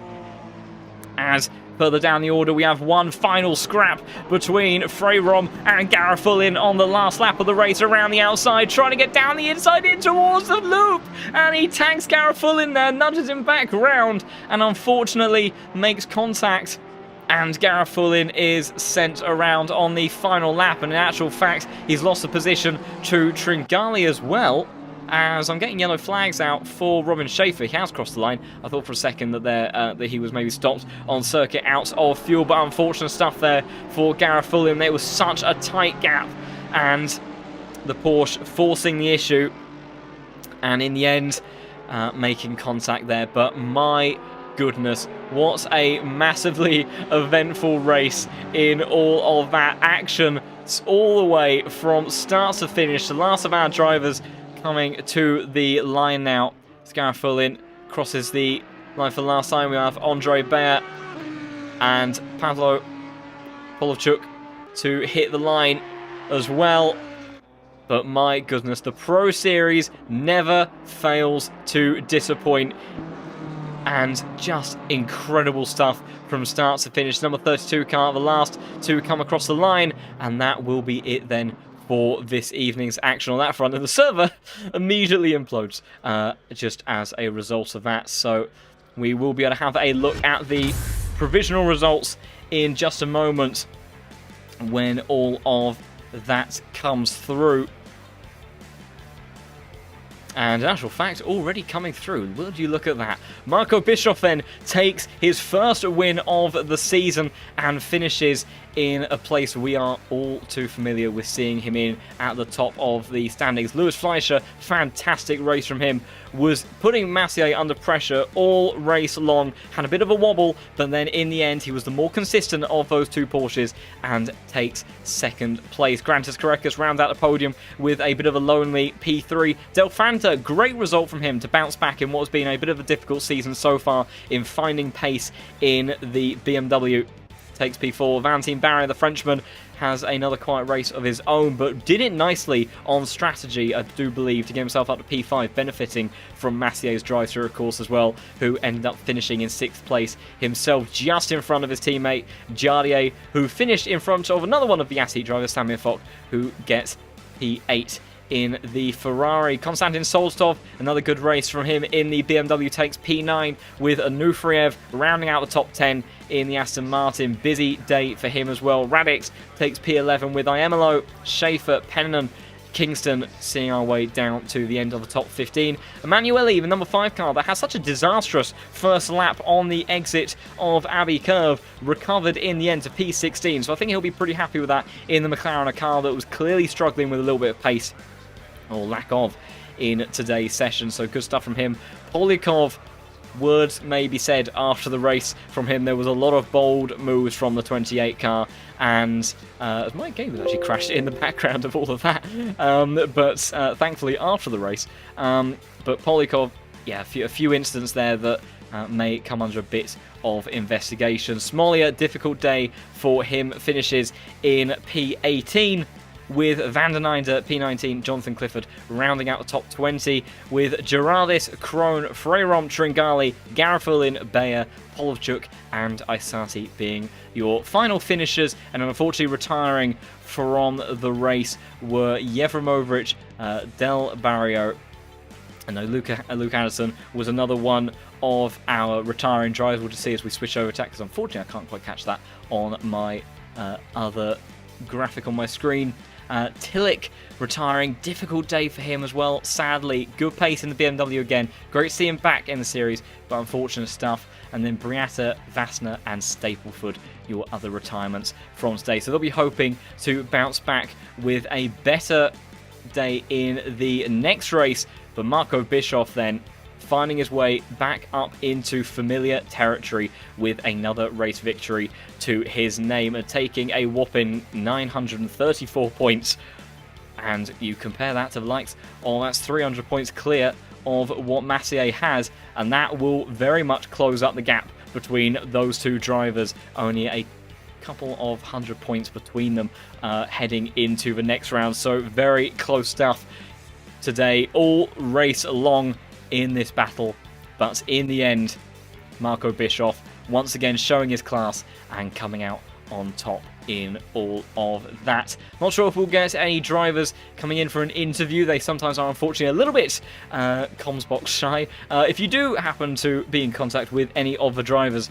As further down the order, we have one final scrap between Freyrom and Garafulin on the last lap of the race around the outside, trying to get down the inside in towards the loop, and he tanks Garafulin there, nudges him back round, and unfortunately makes contact, and Garafulin is sent around on the final lap, and in actual fact he's lost the position to Tringali as well. As I'm getting yellow flags out for Robin Schaefer. He has crossed the line. I thought for a second that that he was maybe stopped on circuit out of fuel, but unfortunate stuff there for Garafulin. There was such a tight gap, and the Porsche forcing the issue, and in the end making contact there. But my goodness, what a massively eventful race in all of that action, all the way from start to finish. The last of our drivers coming to the line now. Garafulin crosses the line for the last time. We have Andre Bayer and Pavlo Polovchuk to hit the line as well. But my goodness, the Pro Series never fails to disappoint. And just incredible stuff from start to finish. Number 32 car, the last to come across the line. And that will be it then for this evening's action on that front, and the server immediately implodes just as a result of that. So we will be able to have a look at the provisional results in just a moment when all of that comes through. And in actual fact, already coming through. Would you look at that? Marco Bischoff then takes his first win of the season and finishes in a place we are all too familiar with seeing him in at the top of the standings. Lewis Fleischer, fantastic race from him, was putting Massier under pressure all race long, had a bit of a wobble, but then in the end he was the more consistent of those two Porsches and takes second place. Grantis Karekas rounds out the podium with a bit of a lonely P3. Delfanta, great result from him to bounce back in what has been a bit of a difficult season so far in finding pace in the BMW. Takes P4. Valentin Barrier, the Frenchman, has another quiet race of his own, but did it nicely on strategy, I do believe, to get himself up to P5, benefiting from Massier's drive-through, of course, as well, who ended up finishing in 6th place himself, just in front of his teammate, Jardier, who finished in front of another one of the Heat drivers, Samir Fock, who gets P8 in the Ferrari. Konstantin Solstov, another good race from him in the BMW, takes P9 with Anufriev rounding out the top 10 in the Aston Martin. Busy day for him as well. Radix takes P11 with Iemelo, Schaefer, Pennon, Kingston, seeing our way down to the end of the top 15. Emanuele, the number 5 car that has such a disastrous first lap on the exit of Abbey Curve, recovered in the end to P16, so I think he'll be pretty happy with that in the McLaren, a car that was clearly struggling with a little bit of pace, or lack of, in today's session. So good stuff from him. Polikov, words may be said after the race from him. There was a lot of bold moves from the 28 car, and my game has actually crashed in the background of all of that, but thankfully after the race. But Polikov, yeah, a few incidents there that may come under a bit of investigation. Smolia, difficult day for him, finishes in P18, with Van der Nijde P19, Jonathan Clifford rounding out the top 20, with Gerardis, Krohn, Freyrom, Tringali, Garafulin, Bayer, Polovchuk and Aisati being your final finishers. And unfortunately retiring from the race were Yevremovic, Del Barrio, and Luke Anderson was another one of our retiring drivers. We'll just see as we switch over tack, because unfortunately I can't quite catch that on my other graphic on my screen. Tillich retiring, difficult day for him as well, sadly. Good pace in the BMW again. Great to see him back in the series, but unfortunate stuff. And then Briata, Vassner and Stapleford, your other retirements from today. So they'll be hoping to bounce back with a better day in the next race. But Marco Bischoff then finding his way back up into familiar territory with another race victory to his name and taking a whopping 934 points. And you compare that to the likes of, that's 300 points clear of what Massier has, and that will very much close up the gap between those two drivers. Only a couple of 100 points between them heading into the next round. So very close stuff today, all race long in this battle, but in the end Marco Bischoff once again showing his class and coming out on top in all of that. Not sure if we'll get any drivers coming in for an interview. They sometimes are unfortunately a little bit comms box shy. If you do happen to be in contact with any of the drivers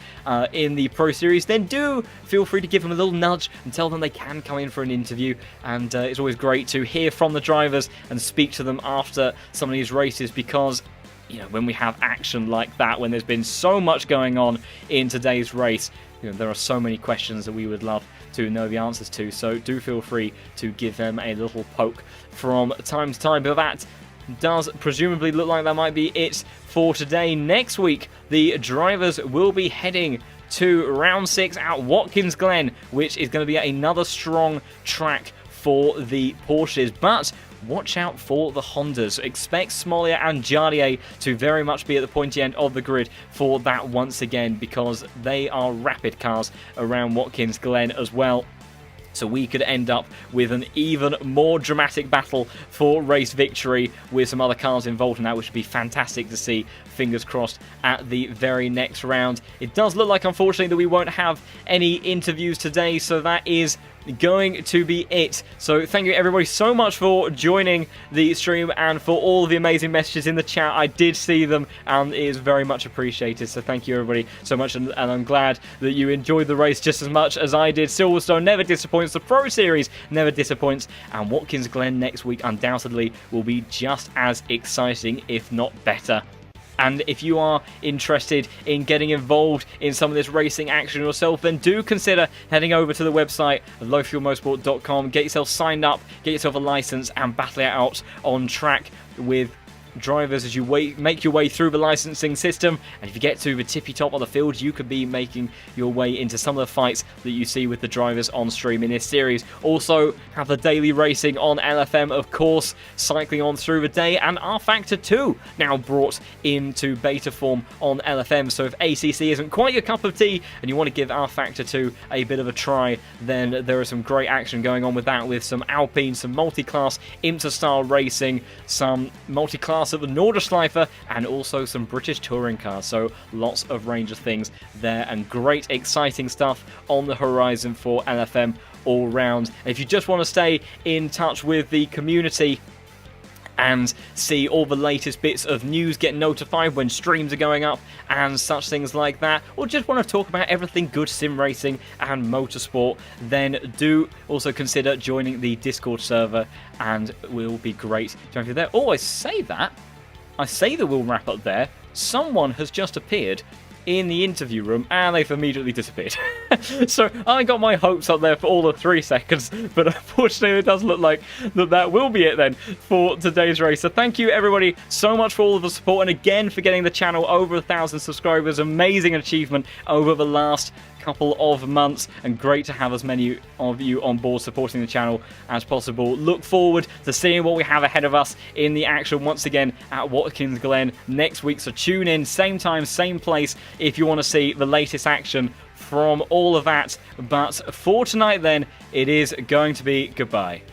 in the Pro Series, then do feel free to give them a little nudge and tell them they can come in for an interview. And it's always great to hear from the drivers and speak to them after some of these races, because you know, when we have action like that, when there's been so much going on in today's race, you know, there are so many questions that we would love to know the answers to. So do feel free to give them a little poke from time to time. But that does presumably look like that might be it for today. Next week, the drivers will be heading to round 6 at Watkins Glen, which is going to be another strong track for the Porsches. But watch out for the Hondas. Expect Smollett and Jardier to very much be at the pointy end of the grid for that once again, because they are rapid cars around Watkins Glen as well. So we could end up with an even more dramatic battle for race victory with some other cars involved in that, which would be fantastic to see. Fingers crossed at the very next round. It does look like, unfortunately, that we won't have any interviews today, so that is going to be it. So thank you everybody so much for joining the stream and for all of the amazing messages in the chat. I did see them and it is very much appreciated. So thank you everybody so much, and I'm glad that you enjoyed the race just as much as I did. Silverstone never disappoints, the Pro Series never disappoints, and Watkins Glen next week undoubtedly will be just as exciting, if not better. And if you are interested in getting involved in some of this racing action yourself, then do consider heading over to the website lowfuelmotorsport.com, get yourself signed up, get yourself a license, and battle it out on track with drivers as you make your way through the licensing system. And if you get to the tippy top of the field, you could be making your way into some of the fights that you see with the drivers on stream in this series. Also have the daily racing on LFM, of course, cycling on through the day, and R Factor 2 now brought into beta form on LFM. So if ACC isn't quite your cup of tea and you want to give R Factor 2 a bit of a try, then there is some great action going on with that, with some Alpine, some multi-class IMSA style racing, some multi-class at the Nordschleife, and also some British touring cars. So lots of range of things there, and great exciting stuff on the horizon for LFM all round. And if you just want to stay in touch with the community and see all the latest bits of news, get notified when streams are going up and such things like that, or just want to talk about everything good sim racing and motorsport, then do also consider joining the Discord server, and will be great to have you there. Oh, I say that we'll wrap up there. Someone has just appeared in the interview room and they've immediately disappeared. So I got my hopes up there for all of 3 seconds, but unfortunately it does look like that will be it then for today's race. So thank you everybody so much for all of the support, and again for getting the channel over 1,000 subscribers. Amazing achievement over the last couple of months, and great to have as many of you on board supporting the channel as possible. Look forward to seeing what we have ahead of us in the action once again at Watkins Glen next week. So tune in, same time, same place, if you want to see the latest action from all of that. But for tonight then, it is going to be goodbye.